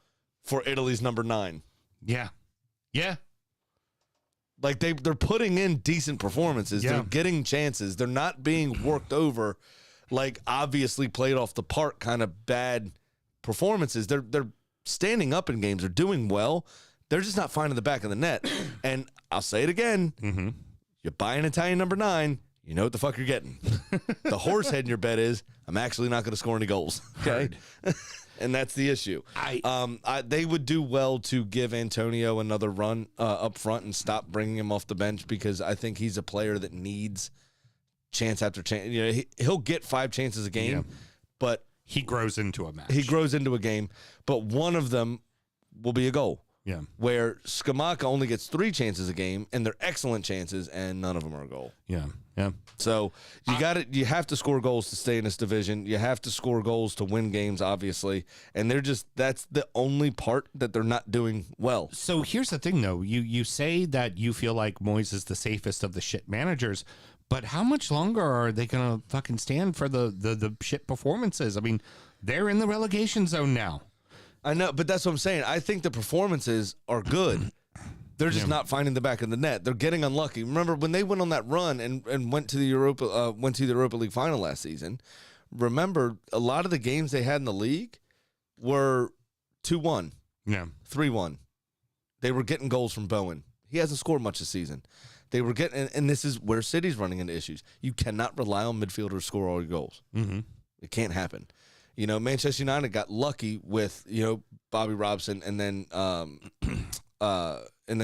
for Italy's number 9. Yeah. Yeah. Like they're putting in decent performances. Yeah. They're getting chances. They're not being worked over like obviously played off the park kind of bad performances. They're standing up in games. They're doing well. They're just not finding the back of the net. And I'll say it again. Mm-hmm. You buy an Italian number 9, you know what the fuck you're getting. The horse head in your bet is, I'm actually not going to score any goals. Okay? And that's the issue. They would do well to give Antonio another run up front and stop bringing him off the bench, because I think he's a player that needs chance after chance. He'll get 5 chances a game, but he grows into a match. He grows into a game, but one of them will be a goal. Yeah. Where Scamacca only gets 3 chances a game, and they're excellent chances, and none of them are a goal. Yeah. Yeah. So you have to score goals to stay in this division. You have to score goals to win games, obviously. And that's the only part that they're not doing well. So here's the thing, though. You say that you feel like Moyes is the safest of the shit managers, but how much longer are they going to fucking stand for the shit performances? I mean, they're in the relegation zone now. I know, but that's what I'm saying. I think the performances are good. They're just not finding the back of the net. They're getting unlucky. Remember when they went on that run and went to the Europa League final last season? Remember, a lot of the games they had in the league were 2-1, 3-1. They were getting goals from Bowen. He hasn't scored much this season. They were getting, and this is where City's running into issues. You cannot rely on midfielders to score all your goals. Mm-hmm. It can't happen. Manchester United got lucky with, Bobby Robson and then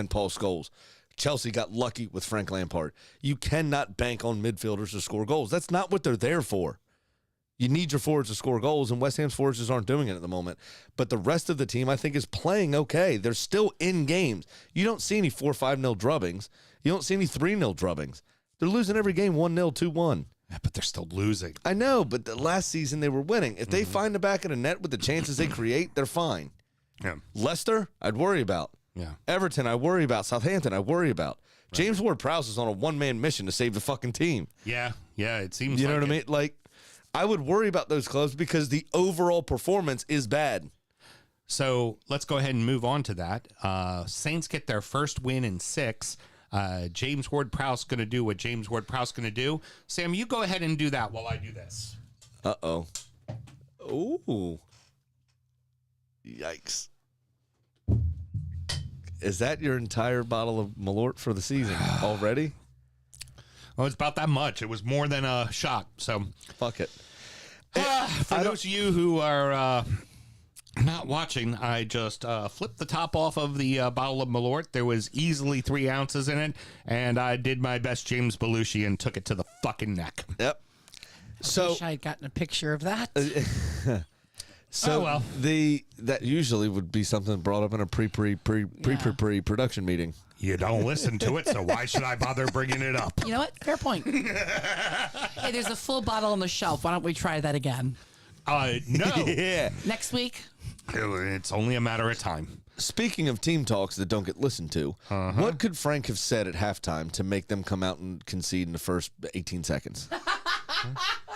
Paul Scholes. Chelsea got lucky with Frank Lampard. You cannot bank on midfielders to score goals. That's not what they're there for. You need your forwards to score goals, and West Ham's forwards just aren't doing it at the moment. But the rest of the team, I think, is playing okay. They're still in games. You don't see any 4-5-0 drubbings. You don't see any 3-0 drubbings. They're losing every game 1-0, 2-1. Yeah, but they're still losing. I know, but the last season they were winning. If they find the back of the net with the chances they create, they're fine. Yeah. Leicester, I'd worry about. Yeah. Everton, I worry about. Southampton, I worry about. Right. James Ward-Prowse is on a one-man mission to save the fucking team. Yeah, it seems You know what I mean? Like, I would worry about those clubs because the overall performance is bad. So let's go ahead and move on to that. Saints get their first win in 6. James Ward-Prowse going to do what James Ward-Prowse going to do. Sam, you go ahead and do that while I do this. Uh-oh. Ooh. Yikes. Is that your entire bottle of Malort for the season already? Oh, it's about that much. It was more than a shot, so. Fuck it. For those of you who are Not watching. I just flipped the top off of the bottle of Malort. There was easily 3 ounces in it, and I did my best James Belushi and took it to the fucking neck. Yep. I So wish I had gotten a picture of that. So Oh, well. that usually would be something brought up in a pre-production meeting. You don't listen to it, so why should I bother bringing it up? You know what? Fair point. Hey, there's a full bottle on the shelf. Why don't we try that again? No. Yeah. Next week? It's only a matter of time. Speaking of team talks that don't get listened to, what could Frank have said at halftime to make them come out and concede in the first 18 seconds?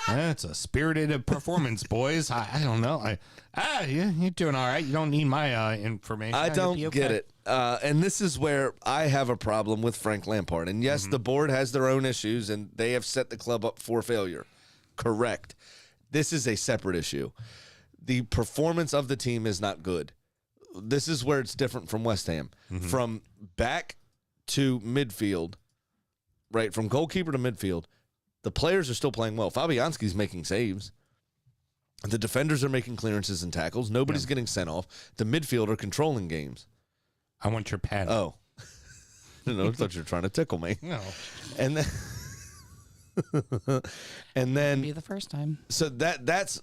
That's a spirited performance, boys. I don't know. You're doing all right. You don't need my information. I You'll don't be okay. get it. And this is where I have a problem with Frank Lampard. And yes, the board has their own issues, and they have set the club up for failure. Correct. This is a separate issue. The performance of the team is not good. This is where it's different from West Ham. From back to midfield, right, from goalkeeper to midfield, the players are still playing well. Fabianski's making saves. The defenders are making clearances and tackles. Nobody's getting sent off. The midfield are controlling games. I want your pen. Oh. I thought you were trying to tickle me. No. And then and then Be the first time. so that's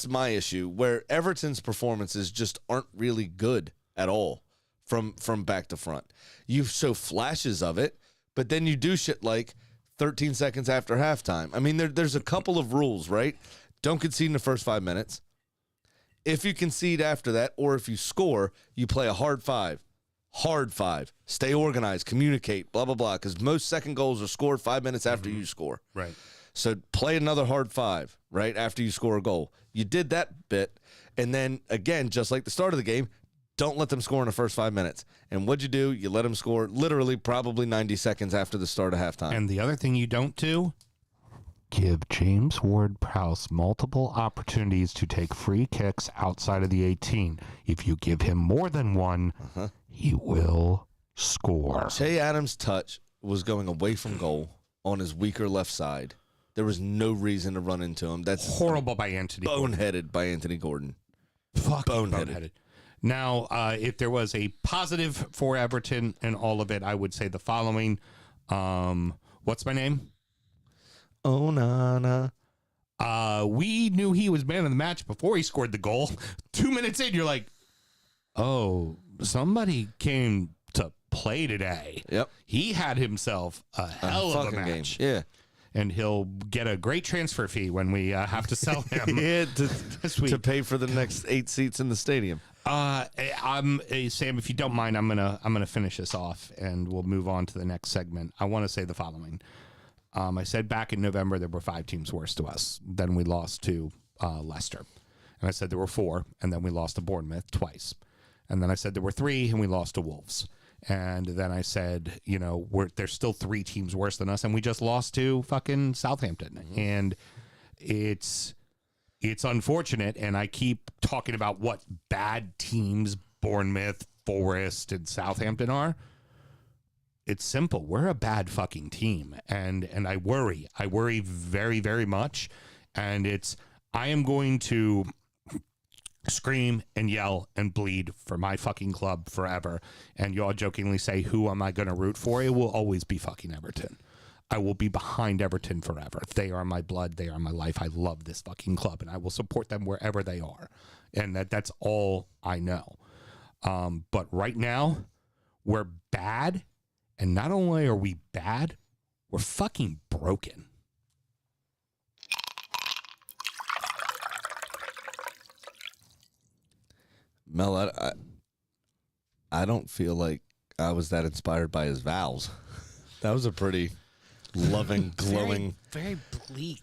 my issue, where Everton's performances just aren't really good at all from back to front. You show flashes of it, but then you do shit like 13 seconds after halftime. I mean, there's a couple of rules, right? Don't concede in the first 5 minutes. If you concede after that, or if you score, you play a hard 5. Hard 5. Stay organized, communicate, blah, blah, blah, because most second goals are scored 5 minutes after you score. Right. So play another hard 5, right, after you score a goal. You did that bit, and then, again, just like the start of the game, don't let them score in the first 5 minutes. And what'd you do? You let them score literally probably 90 seconds after the start of halftime. And the other thing you don't do, give James Ward-Prowse multiple opportunities to take free kicks outside of the 18. If you give him more than one, he will score. Che Adams' touch was going away from goal on his weaker left side. There was no reason to run into him. That's Horrible by Anthony Gordon. boneheaded by Anthony Gordon. Fucking boneheaded. Now, if there was a positive for Everton and all of it, I would say the following. What's my name? Onana. We knew he was man of the match before he scored the goal. 2 minutes in, you're like, oh, somebody came to play today. Yep. He had himself a hell of a Fucking match. game. Yeah. And he'll get a great transfer fee when we have to sell him. Yeah, This week. to pay for the next 8 seats in the stadium. Sam, if you don't mind, I'm gonna finish this off, and we'll move on to the next segment. I want to say the following. I said back in November there were 5 teams worse to us. Then we lost to Leicester, and I said there were 4, and then we lost to Bournemouth twice, and then I said there were 3, and we lost to Wolves. And then I said, there's still 3 teams worse than us, and we just lost to fucking Southampton. And it's unfortunate, and I keep talking about what bad teams Bournemouth, Forest, and Southampton are. It's simple. We're a bad fucking team, and I worry. I worry very, very much, and I am going to scream and yell and bleed for my fucking club forever. And y'all jokingly say, who am I going to root for? It will always be fucking Everton. I will be behind Everton forever. They are my blood. They are my life. I love this fucking club, and I will support them wherever they are. And that's all I know. But right now, we're bad. And not only are we bad, we're fucking broken. Mel, I don't feel like I was that inspired by his vows. That was a pretty loving, glowing. Very bleak.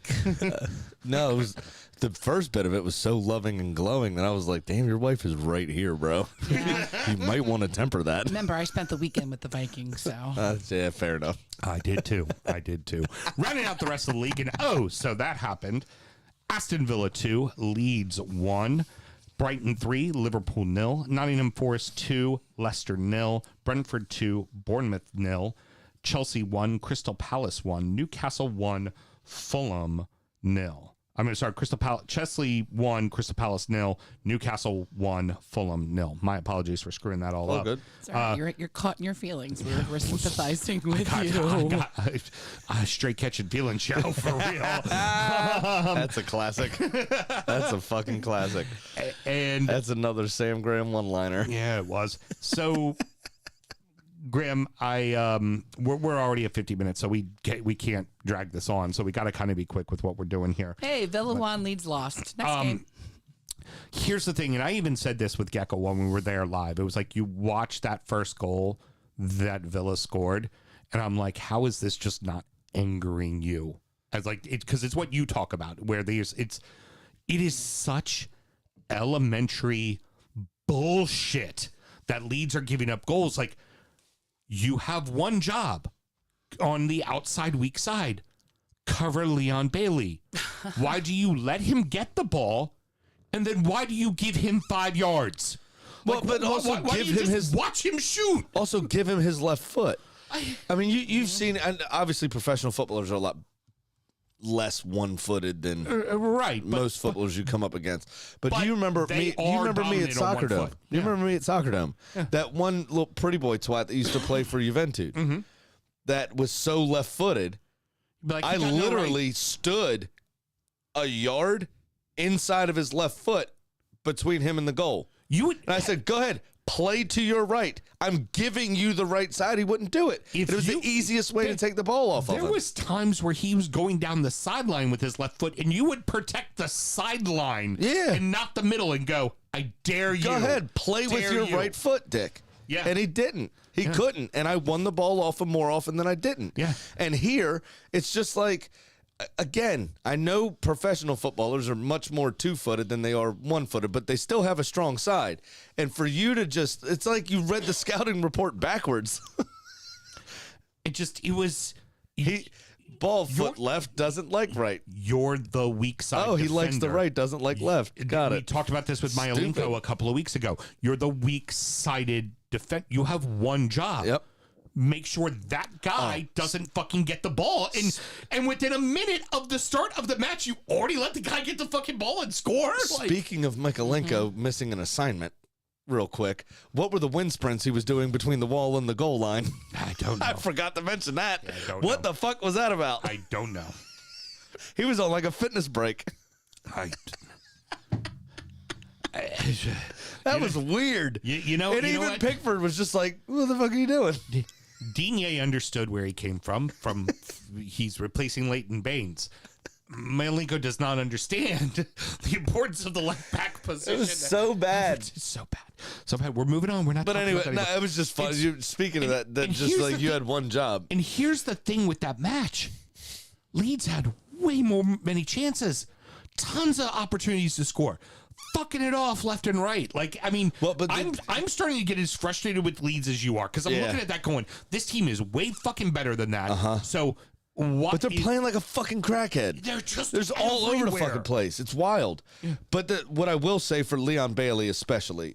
No, it was, the first bit of it was so loving and glowing that I was like, damn, your wife is right here, bro. Yeah. You might want to temper that. Remember, I spent the weekend with the Vikings, so. Yeah, fair enough. I did too. Rounding out the rest of the league, and so that happened. Aston Villa 2, Leeds 1, Brighton 3, Liverpool 0, Nottingham Forest 2, Leicester 0, Brentford 2, Bournemouth 0, Chelsea 1, Crystal Palace 1, Newcastle 1, Fulham 0. I'm going to start. Crystal Palace, Chesley 1, Crystal Palace 0, Newcastle 1, Fulham 0. My apologies for screwing that all up. Good. It's all right. You're caught in your feelings. We're sympathizing with you. A straight catch and feeling show for real. That's a classic. That's a fucking classic. And that's another Sam Graham one-liner. Yeah, it was. So, Graham, we're already at 50 minutes, so we can't drag this on. So we got to kind of be quick with what we're doing here. Hey, Villa won, Leeds lost. Next game. Here's the thing, and I even said this with Gecko when we were there live. It was like you watch that first goal that Villa scored, and I'm like, how is this just not angering you? As like because it's what you talk about, where it is such elementary bullshit that Leeds are giving up goals. Like, you have one job on the outside weak side. Cover Leon Bailey. Why do you let him get the ball? And then why do you give him 5 yards? Well, but also why give do you him just watch him shoot. Also give him his left foot. I mean, you've seen, and obviously professional footballers are a lot less one-footed than most footballers you come up against. But do you remember me? You remember me at Soccer Dome? You remember me at Soccer Dome? That one little pretty boy twat that used to play for Juventus that was so left-footed. Like, I literally stood a yard inside of his left foot between him and the goal. And I said, "Go ahead, play to your right. I'm giving you the right side." He wouldn't do it. It was the easiest way to take the ball off of him. There was times where he was going down the sideline with his left foot, and you would protect the sideline and not the middle and go, "I dare you. Go ahead, play with your right foot, Dick." Yeah. And he didn't. He couldn't. And I won the ball off him more often than I didn't. Yeah. And here, it's just like, again, I know professional footballers are much more two-footed than they are one-footed, but they still have a strong side. And for you to just, it's like you read the scouting report backwards. Ball foot left, doesn't like right. You're the weak side defender. He likes the right, doesn't like left. Got it. We talked about this with Myalenko a couple of weeks ago. You're the weak-sided defender. You have one job. Yep. Make sure that guy doesn't fucking get the ball. And within a minute of the start of the match, you already let the guy get the fucking ball and score. Speaking of Mikalenko missing an assignment, real quick, what were the wind sprints he was doing between the wall and the goal line? I don't know. I forgot to mention that. Yeah, what the fuck was that about? I don't know. He was on like a fitness break. That was weird. And even Pickford was just like, "What the fuck are you doing?" Digne understood where he came from. He's replacing Leighton Baines. Myalenko does not understand the importance of the left back position. It was so bad. It's so bad. So bad. We're moving on. We're not. But anyway, about that it was just fun. Speaking of that just like you had one job. And here's the thing with that match: Leeds had way many chances, tons of opportunities to score. Fucking it off left and right. Like, I mean, I'm starting to get as frustrated with Leeds as you are, because I'm looking at that going, this team is way fucking better than that. So but they're playing like a fucking crackhead. There's all over the fucking place. It's wild. Yeah. But what I will say for Leon Bailey especially,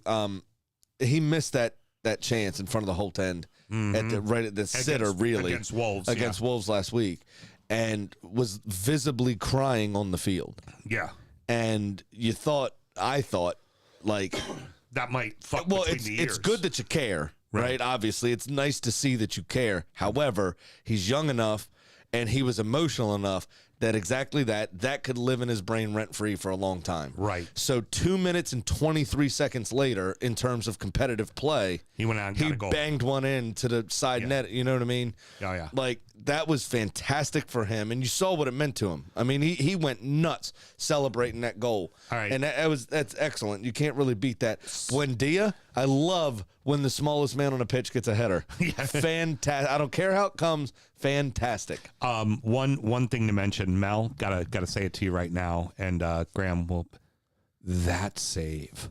he missed that chance in front of the Holt end at the sitter, really, against Wolves last week, and was visibly crying on the field. Yeah, and I thought, like, that might fuck well, between the ears. It's good that you care, right? Obviously, it's nice to see that you care. However, he's young enough and he was emotional enough that exactly that could live in his brain rent-free for a long time. Right. So 2 minutes and 23 seconds later, in terms of competitive play, he went out and got a goal. Banged one in to the side net. You know what I mean? Yeah. Like, that was fantastic for him, and you saw what it meant to him. I mean, he went nuts celebrating that goal. All right. And that's excellent. You can't really beat that. Buendia, I love when the smallest man on a pitch gets a header. Fantastic. I don't care how it comes. Fantastic. One thing to mention, Mel, gotta say it to you right now, and Graham will. That save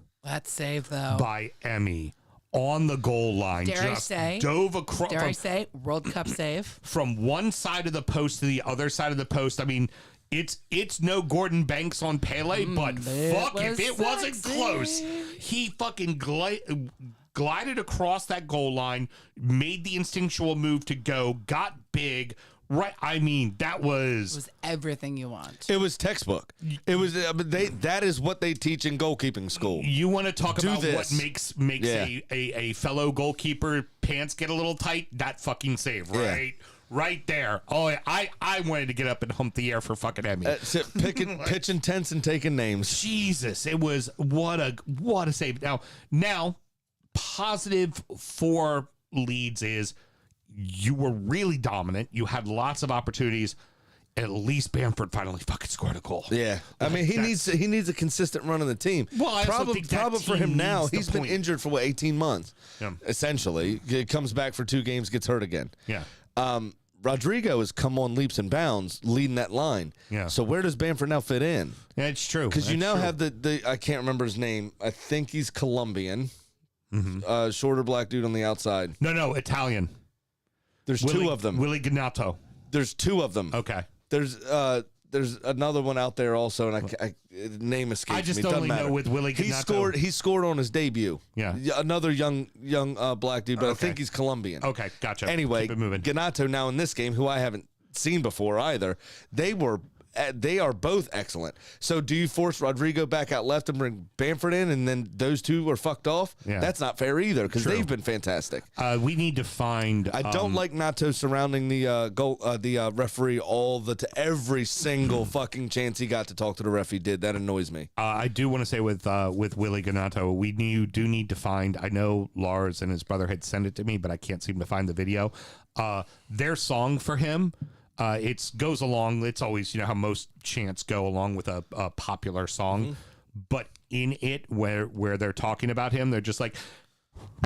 though by Emmy on the goal line, dove across. Dare I say, World Cup save from one side of the post to the other side of the post. I mean, it's no Gordon Banks on Pele, but fuck if it wasn't close. He fucking glided across that goal line, made the instinctual move to go, got big, Right. I mean, that It was everything you want. It was textbook. It was. That is what they teach in goalkeeping school. You want to talk Do about this. what makes a fellow goalkeeper pants get a little tight? That fucking save, right? Right there. Oh, I wanted to get up and hump the air for fucking Emmy. Pitching tents and taking names. Jesus, it was what a save. Now, positive for Leeds is you were really dominant. You had lots of opportunities. At least Bamford finally fucking scored a goal. Yeah, I mean he needs a consistent run on the team. Well, I also think that problem for team him now. needs the He's been point. injured for 18 months. Yeah. Essentially, he comes back for 2 games, gets hurt again. Yeah. Rodrigo has come on leaps and bounds, leading that line. Yeah. So where does Bamford now fit in? Yeah, it's true. Because you That's now true. have the I can't remember his name. I think he's Colombian. Shorter black dude on the outside. No, Italian. There's 2 of them. Willie Ganato. There's 2 of them. Okay. There's another one out there also, and I name escapes me. I just Doesn't only matter. know with Willie Ganato. He scored on his debut. Yeah. Another young black dude, but I think he's Colombian. Okay, gotcha. Anyway, Keep it moving. Ganato now in this game, who I haven't seen before either, they are both excellent. So do you force Rodrigo back out left and bring Bamford in, and then those 2 are fucked off? Yeah. That's not fair either, because True. they've been fantastic. We need to find. I don't like Nato surrounding the referee every single fucking chance he got to talk to the ref. He did that annoys me. I do want to say with Willie Ganato, do need to find. I know Lars and his brother had sent it to me, but I can't seem to find the video. Their song for him. It goes along. It's always how most chants go along with a popular song, but in it where they're talking about him, they're just like,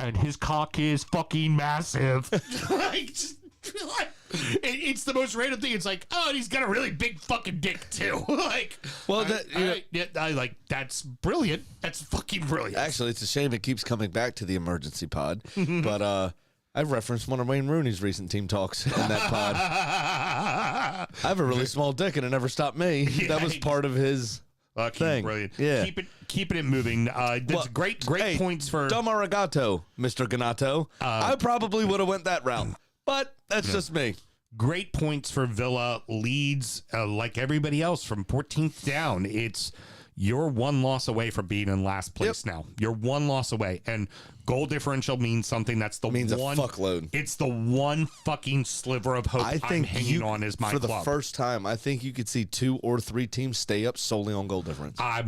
and his cock is fucking massive. It's the most random thing. It's like, oh, and he's got a really big fucking dick too. That's brilliant. That's fucking brilliant. Actually, it's a shame it keeps coming back to the emergency pod, but I've referenced one of Wayne Rooney's recent team talks in that pod. I have a really small dick, and it never stopped me. That was part of his thing. Brilliant. Yeah. Keeping it moving. That's great Hey, points for dumb arigato, Mr. Ganato. I probably would have went that route, but that's just me. great points for Villa. Leeds, like everybody else, from 14th down. You're 1 loss away from being in last place now. You're 1 loss away, and goal differential means something. That's the Means one a fuckload. It's the one fucking sliver of hope I'm hanging on as my for club. the first time, I think you could see 2 or 3 teams stay up solely on goal difference. I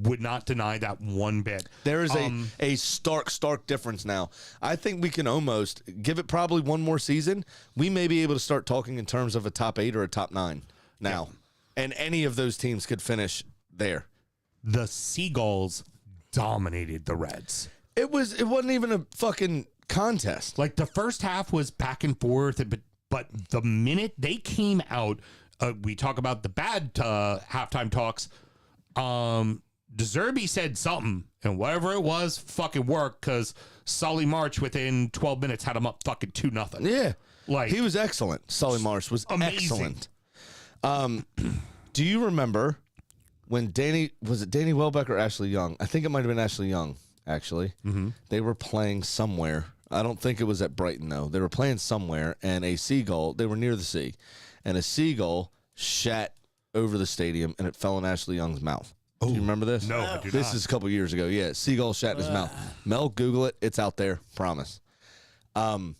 would not deny that one bit. There is a stark difference now. I think we can almost give it probably 1 more season. We may be able to start talking in terms of a top 8 or a top 9 now, and any of those teams could finish there. The Seagulls dominated the Reds. It wasn't even a fucking contest. Like the first half was back and forth, but the minute they came out, we talk about the bad halftime talks. De Zerbi said something, and whatever it was, fucking worked, because Solly March within 12 minutes had him up fucking 2-0. Yeah, Like, he was excellent. Sully Marsh was amazing. excellent. Do you remember when was it Danny Welbeck or Ashley Young? I think it might have been Ashley Young, actually. Mm-hmm. They were playing somewhere. I don't think it was at Brighton, though. They were playing somewhere, and a seagull, they were near the sea, and a seagull shat over the stadium, and it fell in Ashley Young's mouth. Do you remember this? No, I do This not. is a couple years ago. Yeah, seagull shat in his mouth. Mel, Google it. It's out there. Promise. In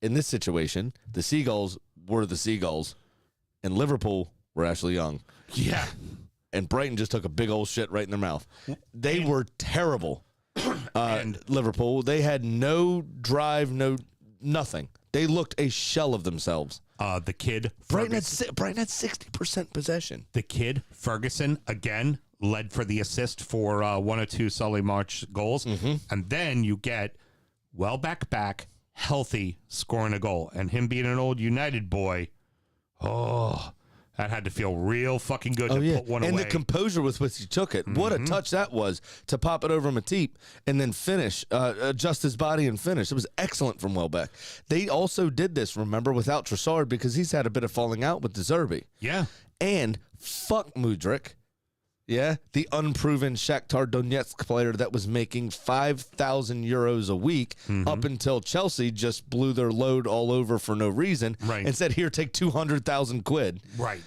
this situation, the Seagulls were the Seagulls, and Liverpool were Ashley Young. Yeah. And Brighton just took a big old shit right in their mouth. They were terrible. Liverpool, they had no drive, nothing. They looked a shell of themselves. The kid, Brighton had Ferguson, 60% possession. the kid, Ferguson, again, led for the assist for 1 or 2 Solly March goals. Mm-hmm. And then you get Welbeck back, healthy, scoring a goal. And him being an old United boy, that had to feel real fucking good to put one and away. the composure with which he took it. What a touch that was to pop it over Matip and then finish, adjust his body and finish. It was excellent from Welbeck. They also did this, remember, without Trossard because he's had a bit of falling out with De Zerbi. Yeah. And fuck Mudryk. Yeah, the unproven Shakhtar Donetsk player that was making 5,000 euros a week up until Chelsea just blew their load all over for no reason and said, here, take 200,000 quid. Right.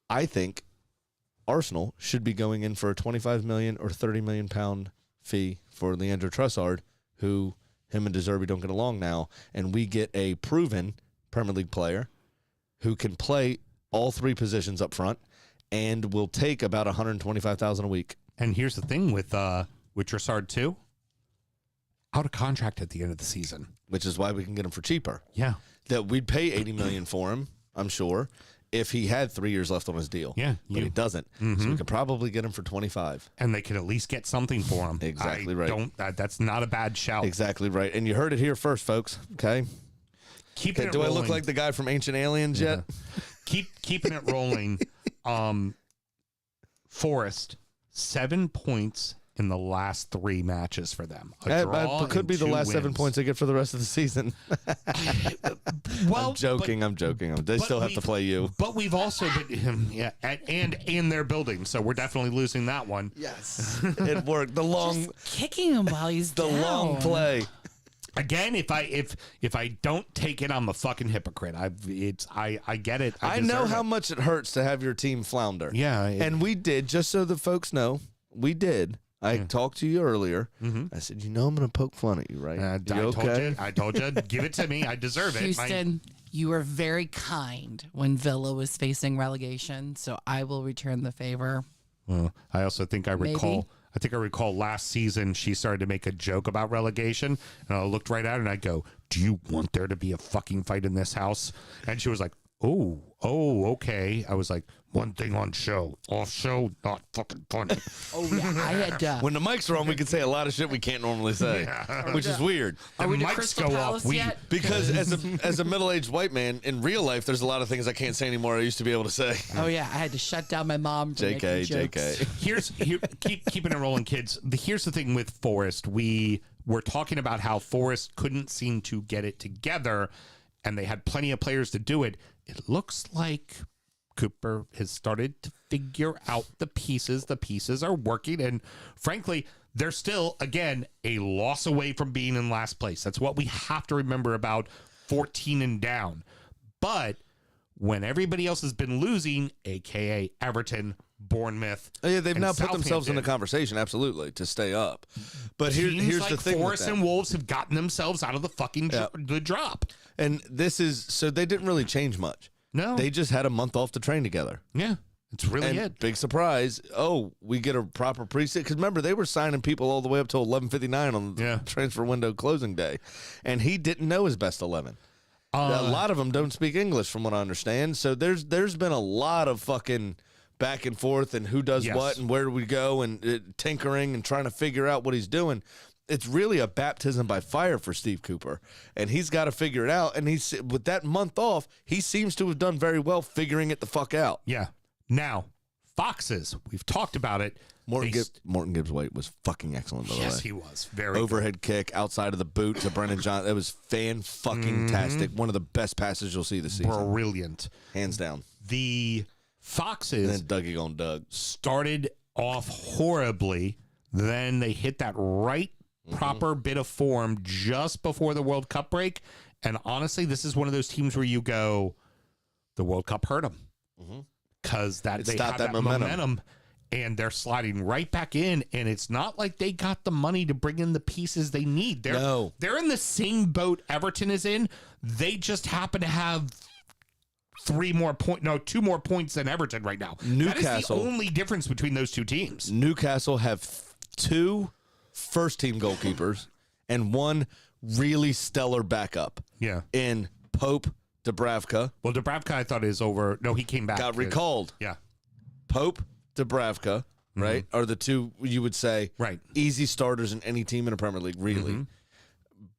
I think Arsenal should be going in for a 25 million or 30 million pound fee for Leandro Trossard, who him and De Zerbi don't get along now, and we get a proven Premier League player who can play all three positions up front and will take about 125,000 a week. And here's the thing with Trossard too, out of contract at the end of the season, which is why we can get him for cheaper. Yeah, that we'd pay 80 million for him, I'm sure, if he had 3 years left on his deal. Yeah, but he doesn't. So we could probably get him for 25. And they could at least get something for him. Exactly right. That's not a bad shout. Exactly right. And you heard it here first, folks. Okay. Keeping it do rolling. I look like the guy from Ancient Aliens yet? Keeping it rolling. Forest 7 points in the last 3 matches for them. It could be the last 7 points they get for the rest of the season. Well, I'm joking. They still have to play you. But we've also been, and they're building, so we're definitely losing that one. Yes, it worked. The long Just kicking him while he's the down. long play. Again, if I don't take it, I'm a fucking hypocrite. I get it. I know how much it hurts to have your team flounder. Yeah, and we did. Just so the folks know, we did. I talked to you earlier. I said, I'm going to poke fun at you, right? I told you, give it to me. I deserve it. Houston, you were very kind when Villa was facing relegation, so I will return the favor. Well, I also think I recall. I think I recall last season she started to make a joke about relegation, and I looked right at her and I go, "Do you want there to be a fucking fight in this house?" And she was like, "Oh, okay." I was like, "One thing on show, off show, not fucking funny." Oh yeah, I had. When the mics are on, we can say a lot of shit we can't normally say, which is weird. Are we to mics Crystal go Palace off. yet? Because as a middle-aged white man in real life, there's a lot of things I can't say anymore. I used to be able to say. Oh yeah, I had to shut down my mom. For making jokes. Keeping it rolling, kids. Here's the thing with Forest. We were talking about how Forest couldn't seem to get it together, and they had plenty of players to do it. It looks like Cooper has started to figure out the pieces. The pieces are working, and frankly, they're still, again, a loss away from being in last place. That's what we have to remember about 14 and down. But when everybody else has been losing, a.k.a. Everton, Bournemouth, they've now put themselves in the conversation, absolutely, to stay up. But here's like the thing: Forest and Wolves have gotten themselves out of the fucking the drop. And this is so they didn't really change much. No, they just had a month off to train together. Yeah, it's really it. Big surprise! Oh, we get a proper preseason because remember they were signing people all the way up till 11:59 on the transfer window closing day, and he didn't know his best 11. A lot of them don't speak English, from what I understand. So there's been a lot of fucking back and forth and who does what and where do we go and tinkering and trying to figure out what he's doing. It's really a baptism by fire for Steve Cooper, and he's got to figure it out. And he's with that month off, he seems to have done very well figuring it the fuck out. Yeah. Now, Foxes, we've talked about it. Morton Gibbs-White was fucking excellent, by the way. Yes, he was. Very overhead kick outside of the boot to Brennan John. That was fan-fucking-tastic. One of the best passes you'll see this season. Brilliant. Hands down. The Foxes and then Dougie on Doug started off horribly. Then they hit that proper bit of form just before the World Cup break. And honestly, this is one of those teams where you go, the World Cup hurt them. Because they have that momentum. And they're sliding right back in, and it's not like they got the money to bring in the pieces they need. They're in the same boat Everton is in. They just happen to have 2 more points than Everton right now. Newcastle, that is the only difference between those two teams. Newcastle have 2 first-team goalkeepers and 1 really stellar backup. Yeah. In Pope Dubravka. Well, Dubravka, I thought, is over. No, he came back. Got recalled. Yeah. Pope, Dubravka, right, are the 2 you would say easy starters in any team in a Premier League, really,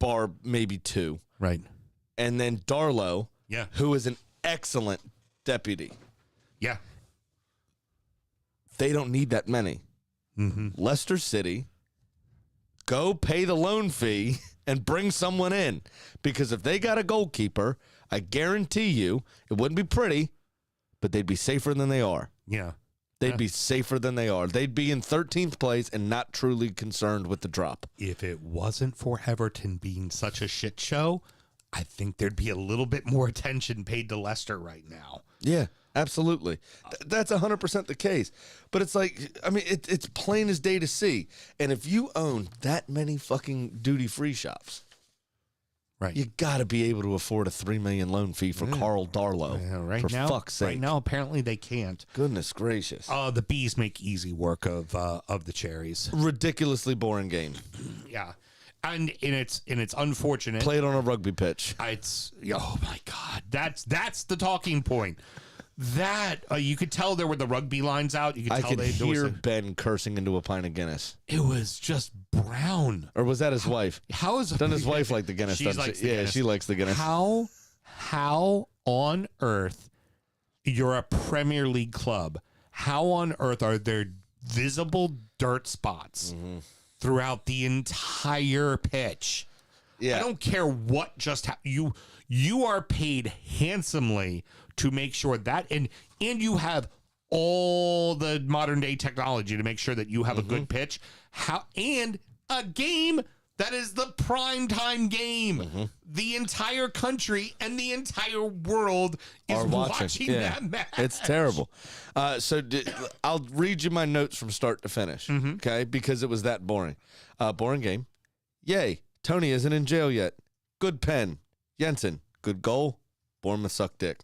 bar maybe 2. Right. And then Darlow, who is an excellent deputy. Yeah. They don't need that many. Leicester City, go pay the loan fee and bring someone in. Because if they got a goalkeeper, I guarantee you it wouldn't be pretty, but they'd be safer than they are. Yeah. They'd be safer than they are. They'd be in 13th place and not truly concerned with the drop. If it wasn't for Everton being such a shit show, I think there'd be a little bit more attention paid to Leicester right now. Yeah, absolutely. That's 100% the case. But it's like, I mean, it's plain as day to see. And if you own that many fucking duty-free shops, Right. you got to be able to afford a $3 million loan fee for Carl Darlow. Right for now, fuck's sake. Right now, apparently they can't. Goodness gracious. The bees make easy work of the cherries. Ridiculously boring game. Yeah. And it's unfortunate. Played on a rugby pitch. It's oh my god, that's the talking point. That you could tell there were the rugby lines out. You could I tell could there was hear Ben cursing into a pint of Guinness. it was just brown. Or was that his wife? How is Doesn't his wife like the Guinness? She doesn't likes she? the Yeah, Guinness. she likes the Guinness. How on earth you're a Premier League club? How on earth are there visible dirt spots throughout the entire pitch? Yeah. I don't care what just you are paid handsomely to make sure that and you have all the modern day technology to make sure that you have a good pitch. And a game that is the prime time game. The entire country and the entire world is Are watching Yeah. that match. It's terrible. I'll read you my notes from start to finish, okay? Because it was that boring. Boring game. Yay. Tony isn't in jail yet. Good pen. Jensen. Good goal. Bournemouth suck dick.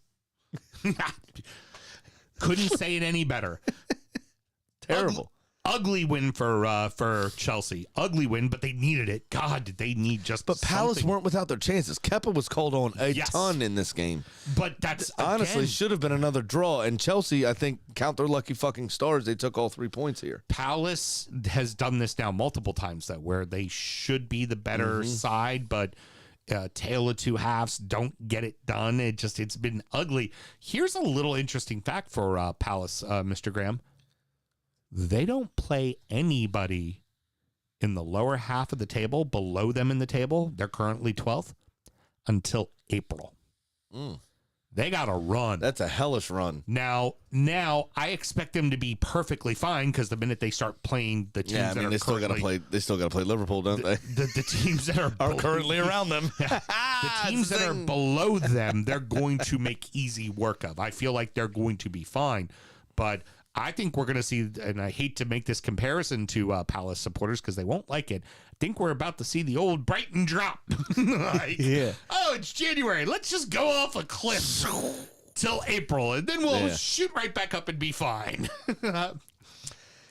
Couldn't say it any better. Terrible. Ugly win for Chelsea. Ugly win, but they needed it. God, did they need just But Palace something. weren't without their chances. Kepa was called on a Yes. ton in this game. But that's Honestly, again, should have been another draw. And Chelsea, I think, count their lucky fucking stars. They took all 3 points here. Palace has done this now multiple times, though, where they should be the better side, but tale of two halves, don't get it done. It's been ugly. Here's a little interesting fact for Palace, Mr. Graham. They don't play anybody in the lower half of the table, below them in the table. They're currently 12th until April. They got to run. That's a hellish run. Now, I expect them to be perfectly fine because the minute they start playing the teams Yeah, I that mean are they still got to currently- play. They still got to play Liverpool, don't they? the teams that are Currently around them. the teams that are Zing. below them, they're going to make easy work of. I feel like they're going to be fine, but I think we're going to see, and I hate to make this comparison to Palace supporters because they won't like it. I think we're about to see the old Brighton drop. Yeah. Oh, it's January. Let's just go off a cliff till April, and then we'll Yeah. shoot right back up and be fine.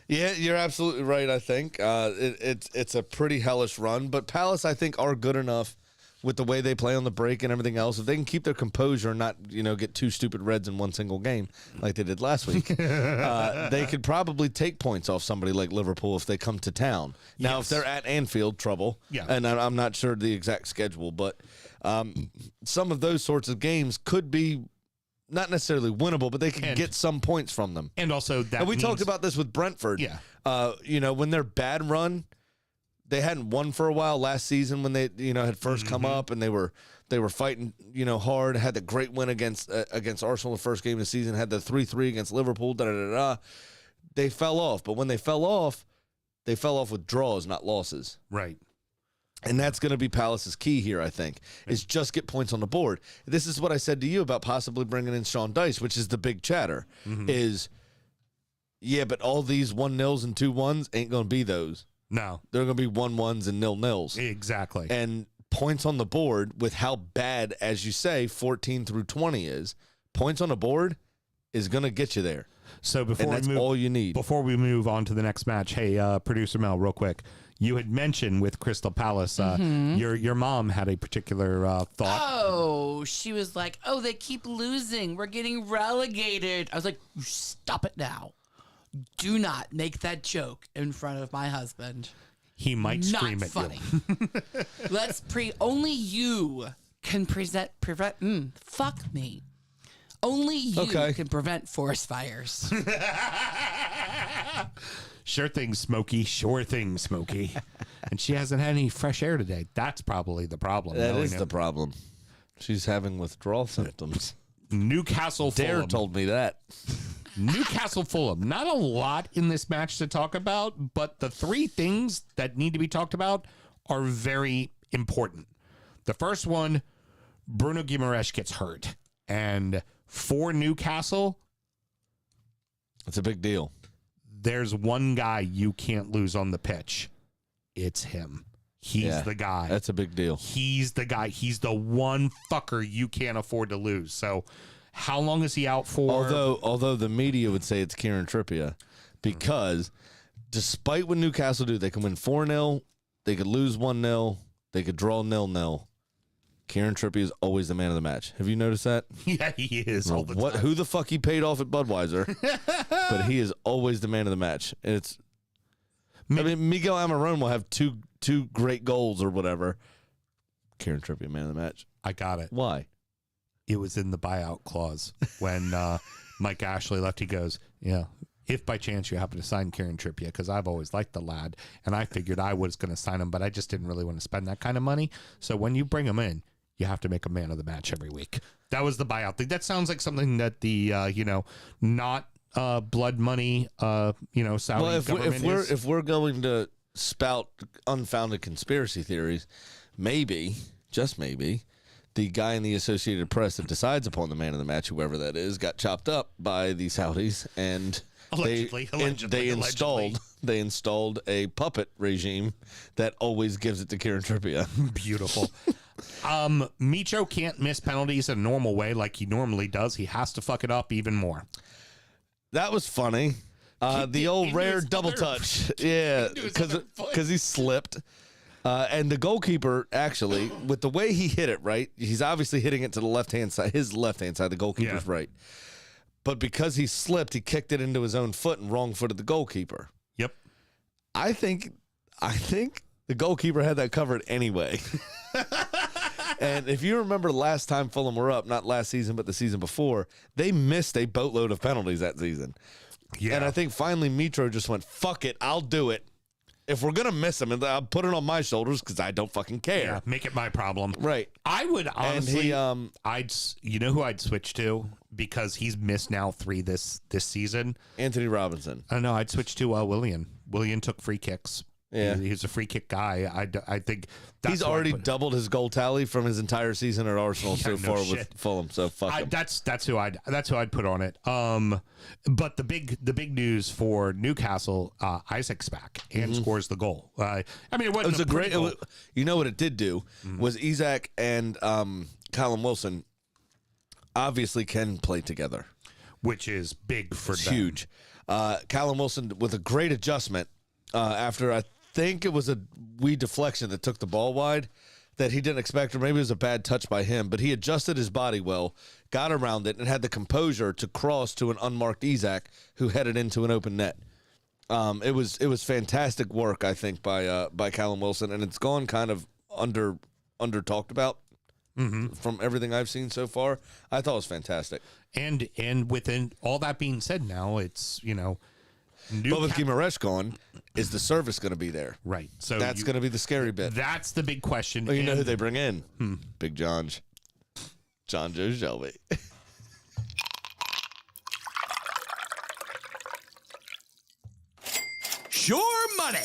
Yeah, you're absolutely right. I think it's a pretty hellish run, but Palace, I think, are good enough with the way they play on the break and everything else. If they can keep their composure and not, get 2 stupid reds in one single game like they did last week, they could probably take points off somebody like Liverpool if they come to town. Now, Yes. if they're at Anfield, trouble. Yeah. And I'm not sure the exact schedule, but some of those sorts of games could be not necessarily winnable, but they could get some points from them. And also that And we talked means- about this with Brentford. Yeah. When their bad run, they hadn't won for a while last season when they, had first come up and they were fighting, hard, had the great win against Arsenal the first game of the season, had the 3-3 against Liverpool, They fell off, but when they fell off with draws, not losses. right. And that's going to be Palace's key here, I think, is just get points on the board. This is what I said to you about possibly bringing in Sean Dice, which is the big chatter, is, but all these 1-0s and 2-1s ain't going to be those. No, They're going to be 1-1s and 0-0s. exactly. And points on the board with how bad, as you say, 14 through 20 is, points on the board is going to get you there. So And that's all you need. Before we move on to the next match, hey, producer Mel, real quick, you had mentioned with Crystal Palace, your mom had a particular thought. Oh, she was like, oh, they keep losing. We're getting relegated. I was like, stop it now. Do not make that joke in front of my husband. He might Not scream at funny. you. Only you can prevent, fuck me. Only you Okay. can prevent forest fires. Sure thing, Smokey. Sure thing, Smokey. And she hasn't had any fresh air today. That's probably the problem. That knowing is the it. problem. She's having withdrawal symptoms. Newcastle Dare Fulham. told me that. Newcastle Fulham. Not a lot in this match to talk about, but the three things that need to be talked about are very important. The first one, Bruno Guimaraes gets hurt. And for Newcastle, It's a big deal. there's one guy you can't lose on the pitch. It's him. He's the guy. That's a big deal. He's the guy. He's the one fucker you can't afford to lose. So how long is he out for? Although the media would say it's Kieran Trippier, because despite what Newcastle do, they can win 4-0, they could lose 1-0, they could draw 0-0. Kieran Trippier is always the man of the match. Have you noticed that? Yeah, he is all the time. Who the fuck he paid off at Budweiser? But he is always the man of the match. Miguel Almiron will have two great goals or whatever. Kieran Trippier, man of the match. I got it. Why? It was in the buyout clause when Mike Ashley left. He goes, yeah, if by chance you happen to sign Kieran Trippier, because I've always liked the lad, and I figured I was going to sign him, but I just didn't really want to spend that kind of money. So when you bring him in, you have to make a man of the match every week. That was the buyout thing. That sounds like something that the not blood money Saudi government is. If we're going to spout unfounded conspiracy theories, maybe, just maybe, the guy in the Associated Press that decides upon the man of the match, whoever that is, got chopped up by the Saudis, and they installed a puppet regime that always gives it to Kieran Trippier. Beautiful. Micho can't miss penalties in a normal way like he normally does. He has to fuck it up even more. That was funny. The old rare double touch. Yeah, because he slipped. And the goalkeeper, actually, with the way he hit it, right, he's obviously hitting it to the left-hand side, his left-hand side, the goalkeeper's right. But because he slipped, he kicked it into his own foot and wrong-footed the goalkeeper. Yep. I think the goalkeeper had that covered anyway. And if you remember last time Fulham were up, not last season, but the season before, they missed a boatload of penalties that season. Yeah. And I think finally Mitro just went, fuck it, I'll do it. If we're going to miss him, I'll put it on my shoulders because I don't fucking care. Yeah, make it my problem. Right. I would honestly, and you know who I'd switch to because he's missed now 3 this season? Anthony Robinson. I don't know. I'd switch to Willian. Willian took free kicks. Yeah. He's a free kick guy. I think that's he's already doubled his goal tally from his entire season at Arsenal so far with Fulham. So fuck him. That's who I'd put on it. But the big news for Newcastle, Isaac's back and scores the goal. I mean, it was a great goal. You know what it did do was Isaac and Callum Wilson obviously can play together, which is big for them. Huge. Callum Wilson with a great adjustment after I think it was a wee deflection that took the ball wide that he didn't expect, or maybe it was a bad touch by him, but he adjusted his body well, got around it, and had the composure to cross to an unmarked Isaac who headed into an open net. It was fantastic work, I think, by Callum Wilson, and it's gone kind of under talked about from everything I've seen so far. I thought it was fantastic. And within all that being said, now it's but with Guimaraes gone, is the service going to be there? Right. So that's going to be the scary bit. That's the big question. Well, you know who they bring in? Big John Joe Shelby. Sure money.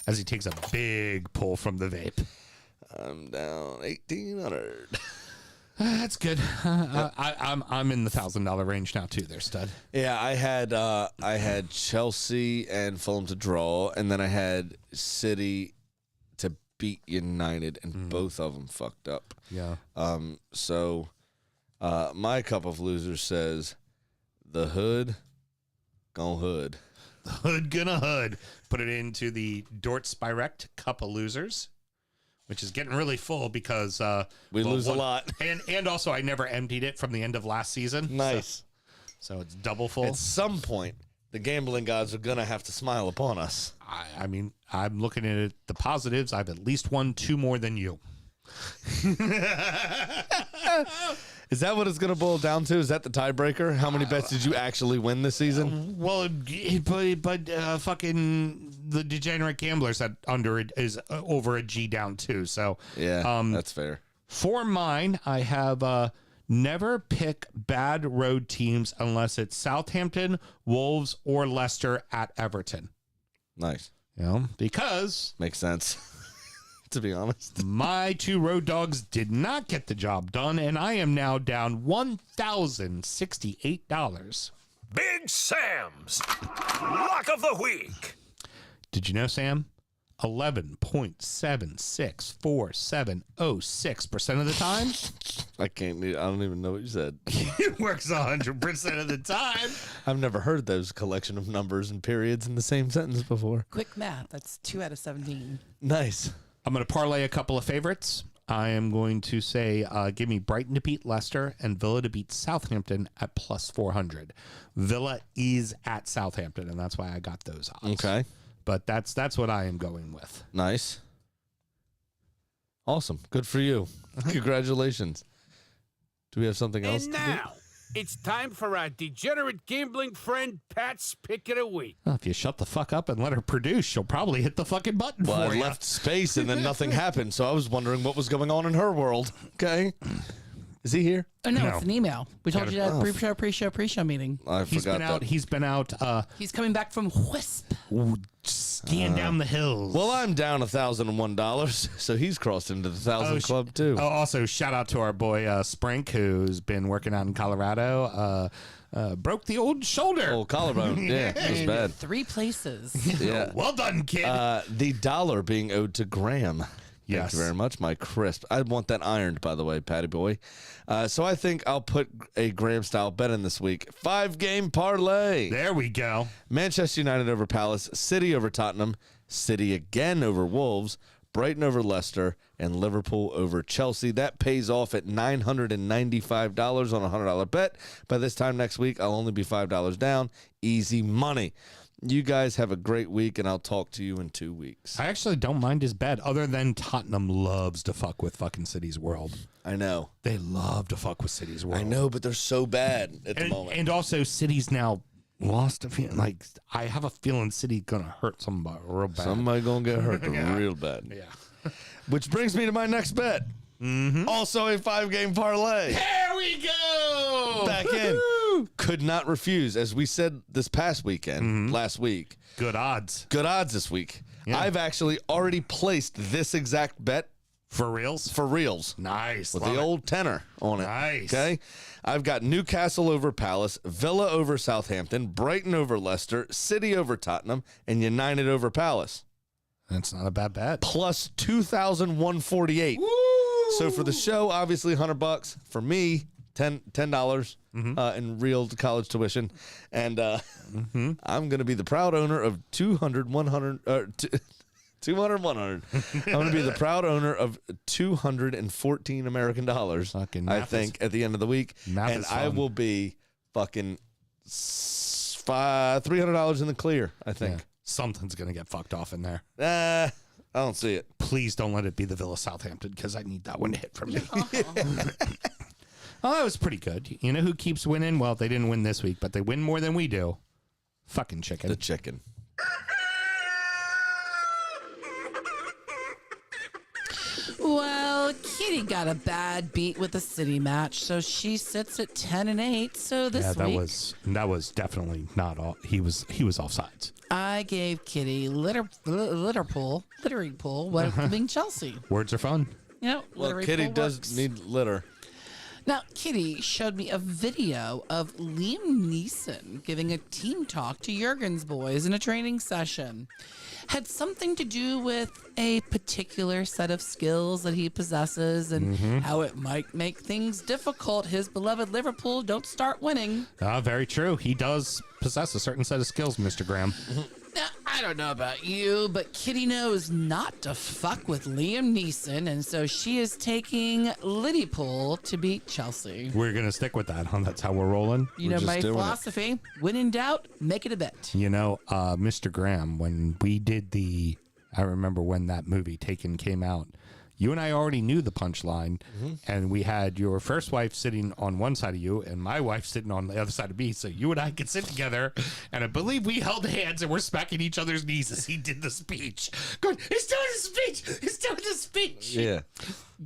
As he takes a big pull from the vape. I'm down 1,800. That's good. I'm in the $1,000 range now too. There, stud. Yeah, I had Chelsea and Fulham to draw, and then I had City to beat United, and both of them fucked up. Yeah. So, my cup of losers says, the hood, gonna hood. The hood gonna hood. Put it into the Dort Spirect cup of losers, which is getting really full because we lose a lot. And also I never emptied it from the end of last season. Nice. So it's double full. At some point, the gambling gods are going to have to smile upon us. I mean, I'm looking at it, the positives. I've at least won 2 more than you. Is that what it's going to boil down to? Is that the tiebreaker? How many bets did you actually win this season? Well, but fucking the degenerate gambler said under it is over a G down too. So yeah, that's fair. For mine, I have Never pick bad road teams unless it's Southampton, Wolves, or Leicester at Everton. Nice. You know, because Makes sense, to be honest. my 2 road dogs did not get the job done, and I am now down $1,068. Big Sam's Lock of the Week. Did you know, Sam? 11.764706% of the time. I don't even know what you said. It works 100% of the time. I've never heard those collection of numbers and periods in the same sentence before. Quick math. That's 2 out of 17. Nice. I'm going to parlay a couple of favorites. I am going to say give me Brighton to beat Leicester and Villa to beat Southampton at plus 400. Villa is at Southampton, and that's why I got those odds. Okay. But that's what I am going with. Nice. Awesome. Good for you. Congratulations. Do we have something else And to do? now, it's time for our degenerate gambling friend Pat's Pick of the Week. Well, if you shut the fuck up and let her produce, she'll probably hit the fucking button Well, for I you. left space and then nothing happened, so I was wondering what was going on in her world. Okay. Is he here? Oh, no, No. it's an email. We told you that pre-show meeting. I He's forgot been out. that. He's been out He's coming back from Wisp. skiing down the hills. Well, I'm down $1,001, so he's crossed into the 1,000 club too. Oh, also, shout out to our boy Sprink, who's been working out in Colorado. Broke the old shoulder. Oh, collarbone. Yeah, it was bad. 3 places. Yeah. Well done, kid. The dollar being owed to Graham. Thank Yes. you very much, my crisp. I want that ironed, by the way, Patty boy. So I think I'll put a Graham-style bet in this week. 5-game parlay. There we go. Manchester United over Palace, City over Tottenham, City again over Wolves, Brighton over Leicester, and Liverpool over Chelsea. That pays off at $995 on a $100 bet. By this time next week, I'll only be $5 down. Easy money. You guys have a great week, and I'll talk to you in 2 weeks. I actually don't mind his bet, other than Tottenham loves to fuck with fucking City's World. I know. They love to fuck with City's World. I know, but they're so bad at the moment. And also, City's now lost a feeling. Like, I have a feeling City's going to hurt somebody real bad. Somebody going to get hurt real bad. Yeah. Which brings me to my next bet. Also a 5-game parlay. There we go. Back in. Could not refuse. As we said this past weekend, last week. Good odds. Good odds this week. Yeah. I've actually already placed this exact bet For reals? for reals. Nice. With Love the it. old tenor on it. Nice. Okay. I've got Newcastle over Palace, Villa over Southampton, Brighton over Leicester, City over Tottenham, and United over Palace. That's not a bad bet. Plus 2,148. So for the show, obviously $100. For me, $10 in real college tuition, and I'm going to be the proud owner of 200 100. 200 100. I'm going to be the proud owner of $214 American dollars. Fucking I math think at the end of the week, math and is I fun. will be fucking $300 in the clear. I think. Yeah. Something's going to get fucked off in there. I don't see it. Please don't let it be the Villa Southampton, because I need that one to hit from me. Oh, that was pretty good. You know who keeps winning? Well, they didn't win this week, but they win more than we do. Fucking chicken. The chicken. Well, Kitty got a bad beat with the City match, so she sits at 10-8. So this Yeah, week, that was definitely not all. He was offsides. I gave Kitty littering pool, welcoming Chelsea. Words are fun. You know, Well, littering Kitty pool does works. need litter. Now, Kitty showed me a video of Liam Neeson giving a team talk to Jurgen's boys in a training session. Had something to do with a particular set of skills that he possesses and how it might make things difficult. His beloved Liverpool don't start winning. Very true. He does possess a certain set of skills, Mr. Graham. Now, I don't know about you, but Kitty knows not to fuck with Liam Neeson, and so she is taking Liverpool to beat Chelsea. We're going to stick with that, huh? That's how we're rolling. You We're know just my doing it. philosophy, when in doubt, make it a bet. You know, Mr. Graham, when we did I remember when that movie Taken came out, you and I already knew the punchline, and we had your first wife sitting on one side of you and my wife sitting on the other side of me, so you and I could sit together, and I believe we held hands and we're smacking each other's knees as he did the speech. Good, he's doing the speech! He's doing the speech! Yeah.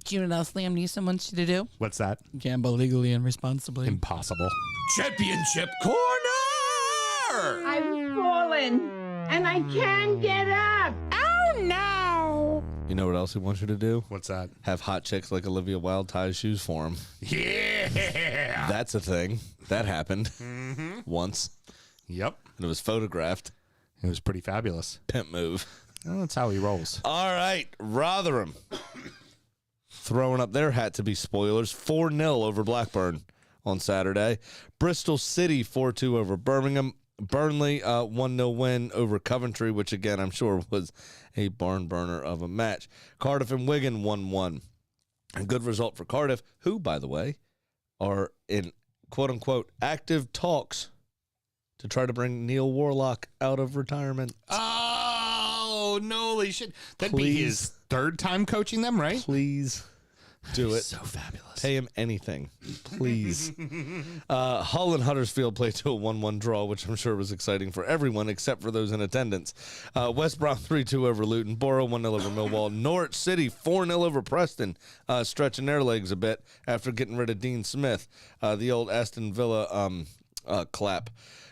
Do you know what else Liam Neeson wants you to do? What's that? Gamble legally and responsibly. Impossible. Championship corner! I've fallen and I can't get up. Oh no! You know what else he wants you to do? What's that? Have hot chicks like Olivia Wilde tie his shoes for him. Yeah! That's a thing. That happened once. Yep. And it was photographed. It was pretty fabulous. Pimp move. Well, that's how he rolls. All right. Rotherham throwing up their hat to be spoilers. 4-0 over Blackburn on Saturday. Bristol City 4-2 over Birmingham. Burnley 1-0 win over Coventry, which again I'm sure was a barn burner of a match. Cardiff and Wigan 1-1. A good result for Cardiff, who, by the way, are in quote-unquote active talks to try to bring Neil Warlock out of retirement. Oh, no, they should. That'd be Please. his third time coaching them, right? Please do it. So fabulous. Pay him anything, please. Hull and Huddersfield played to a 1-1 draw, which I'm sure was exciting for everyone except for those in attendance. West Brom 3-2 over Luton. Borough 1-0 over Millwall. Norwich City 4-0 over Preston, stretching their legs a bit after getting rid of Dean Smith. The old Aston Villa clap.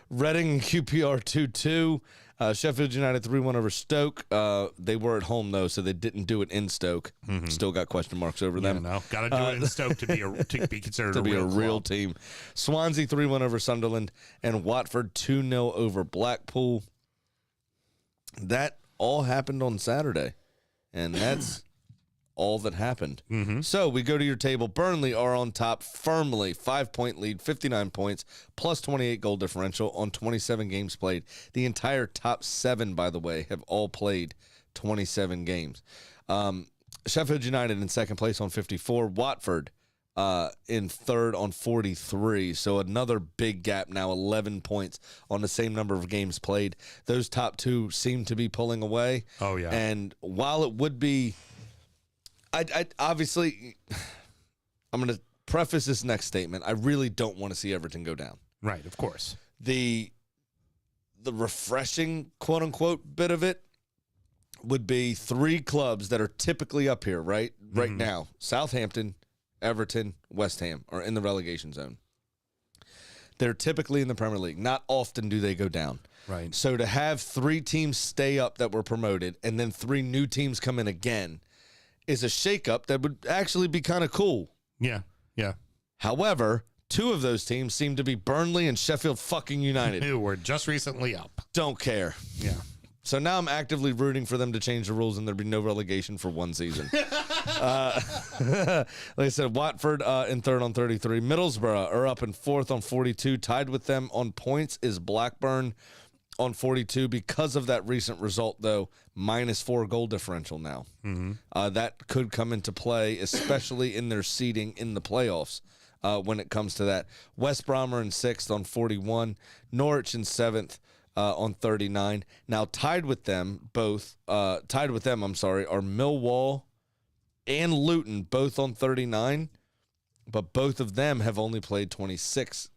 Reading and QPR 2-2. Sheffield United 3-1 over Stoke. They were at home, though, so they didn't do it in Stoke. Still got question marks over them. No, got to do it in Stoke to be considered To be a real club. team. Swansea 3-1 over Sunderland, and Watford 2-0 over Blackpool. That all happened on Saturday, and that's all that happened. So we go to your table. Burnley are on top firmly, 5-point lead, 59 points, plus 28 goal differential on 27 games played. The entire top 7, by the way, have all played 27 games. Sheffield United in second place on 54. Watford in third on 43. So another big gap now, 11 points on the same number of games played. Those top 2 seem to be pulling away. Oh, yeah. And while it would be... I obviously, I'm going to preface this next statement. I really don't want to see Everton go down. Right, of course. The refreshing, quote unquote, bit of it would be 3 clubs that are typically up here, right now. Southampton, Everton, West Ham are in the relegation zone. They're typically in the Premier League. Not often do they go down. Right. So to have 3 teams stay up that were promoted and then 3 new teams come in again is a shakeup that would actually be kind of cool. Yeah, yeah. However, 2 of those teams seem to be Burnley and Sheffield fucking United. Who were just recently up. Don't care. Yeah. So now I'm actively rooting for them to change the rules and there be no relegation for 1 season. Like I said, Watford in third on 33. Middlesbrough are up in fourth on 42. Tied with them on points is Blackburn on 42. Because of that recent result, though, -4 goal differential now. That could come into play, especially in their seeding in the playoffs when it comes to that. West Brom are in sixth on 41. Norwich in seventh on 39. Now tied with them, are Millwall and Luton, both on 39, but both of them have only played 26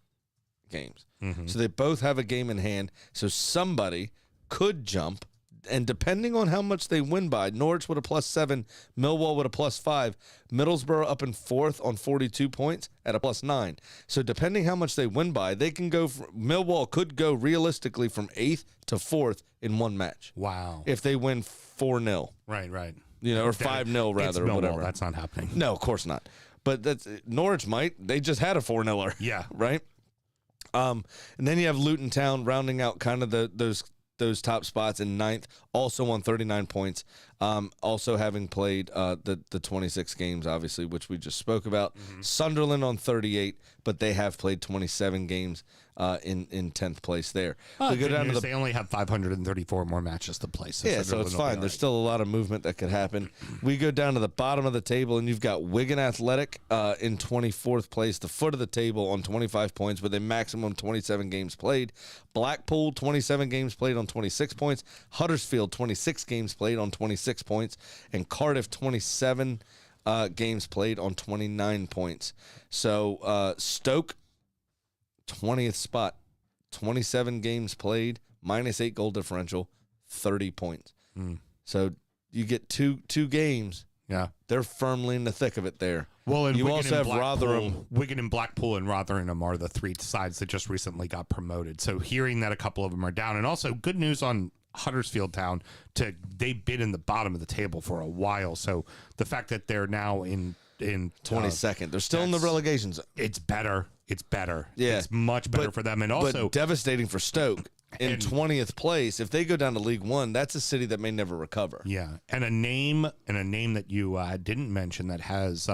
games. So they both have a game in hand. So somebody could jump, and depending on how much they win by, Norwich with a +7, Millwall with a +5, Middlesbrough up in fourth on 42 points at a +9. So depending how much they win by, they can go. Millwall could go realistically from 8th to 4th in one match. Wow. If they win 4-0. Right. Or 5-0 rather, It's or Millwall. whatever. That's not happening. No, of course not. But that's Norwich might. They just had a 4-0er. Yeah. Right? And then you have Luton Town rounding out kind of those top spots in ninth, also on 39 points, also having played the 26 games, obviously, which we just spoke about. Sunderland on 38, but they have played 27 games in 10th place there. We go down to They only have 534 more matches to play. So so it's Sunderland will be fine. all There's right. still a lot of movement that could happen. We go down to the bottom of the table, and you've got Wigan Athletic in 24th place, the foot of the table on 25 points with a maximum 27 games played. Blackpool, 27 games played on 26 points. Huddersfield, 26 games played on 26 26 points, and Cardiff 27 games played on 29 points. So Stoke, 20th spot, 27 games played, -8 goal differential, 30 points. So you get two games. Yeah. They're firmly in the thick of it there. Well, and you Wigan also and have Rotherham. Wigan and Blackpool and Rotherham are the three sides that just recently got promoted. So hearing that a couple of them are down, and also good news on Huddersfield Town. They've been in the bottom of the table for a while. So the fact that they're now in 22nd, they're still in the relegation zone. It's better. It's better. Yeah, it's much better for them, and also but devastating for Stoke. In 20th place, if they go down to League One, that's a city that may never recover. Yeah, and a name that you didn't mention that has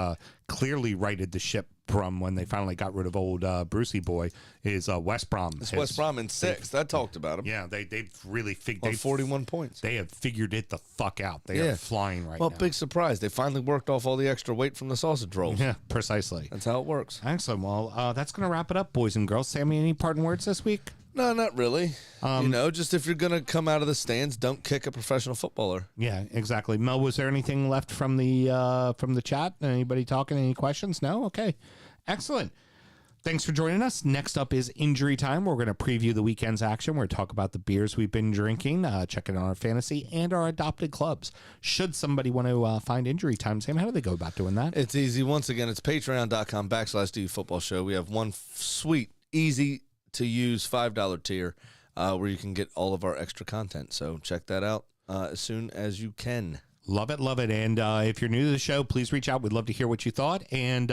clearly righted the ship from when they finally got rid of old Brucey boy is West Brom. It's West Brom in 6th. I talked about them. Yeah, they've really figured 41 points. They have figured it the fuck out. They are flying right now. Well, big surprise. They finally worked off all the extra weight from the sausage rolls. Yeah, precisely. That's how it works. Excellent. Well, that's going to wrap it up, boys and girls. Sammy, any parting words this week? No, not really. Just if you're going to come out of the stands, don't kick a professional footballer. Yeah, exactly. Mel, was there anything left from the chat? Anybody talking? Any questions? No? Okay. Excellent. Thanks for joining us. Next up is Injury Time. We're going to preview the weekend's action. We're going to talk about the beers we've been drinking, checking on our fantasy and our adopted clubs. Should somebody want to find Injury Time, Sam, how do they go about doing that? It's easy. Once again, it's patreon.com/DUFootballShow. We have one sweet, easy to use $5 tier where you can get all of our extra content. So check that out as soon as you can. Love it, love it. And if you're new to the show, please reach out. We'd love to hear what you thought. And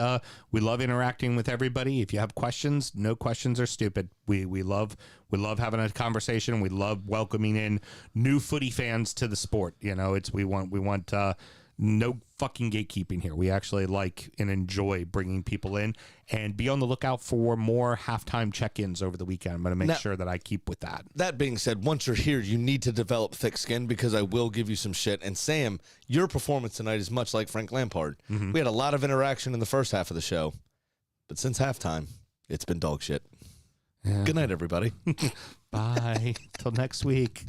we love interacting with everybody. If you have questions, no questions are stupid. We love having a conversation. We love welcoming in new footy fans to the sport. You know, we want no fucking gatekeeping here. We actually like and enjoy bringing people in, and be on the lookout for more halftime check-ins over the weekend. I'm going to make sure that I keep with that. That being said, once you're here, you need to develop thick skin because I will give you some shit. And Sam, your performance tonight is much like Frank Lampard. Mm-hmm. We had a lot of interaction in the first half of the show, but since halftime, it's been dog shit. Yeah. Good night, everybody. Bye. Till next week.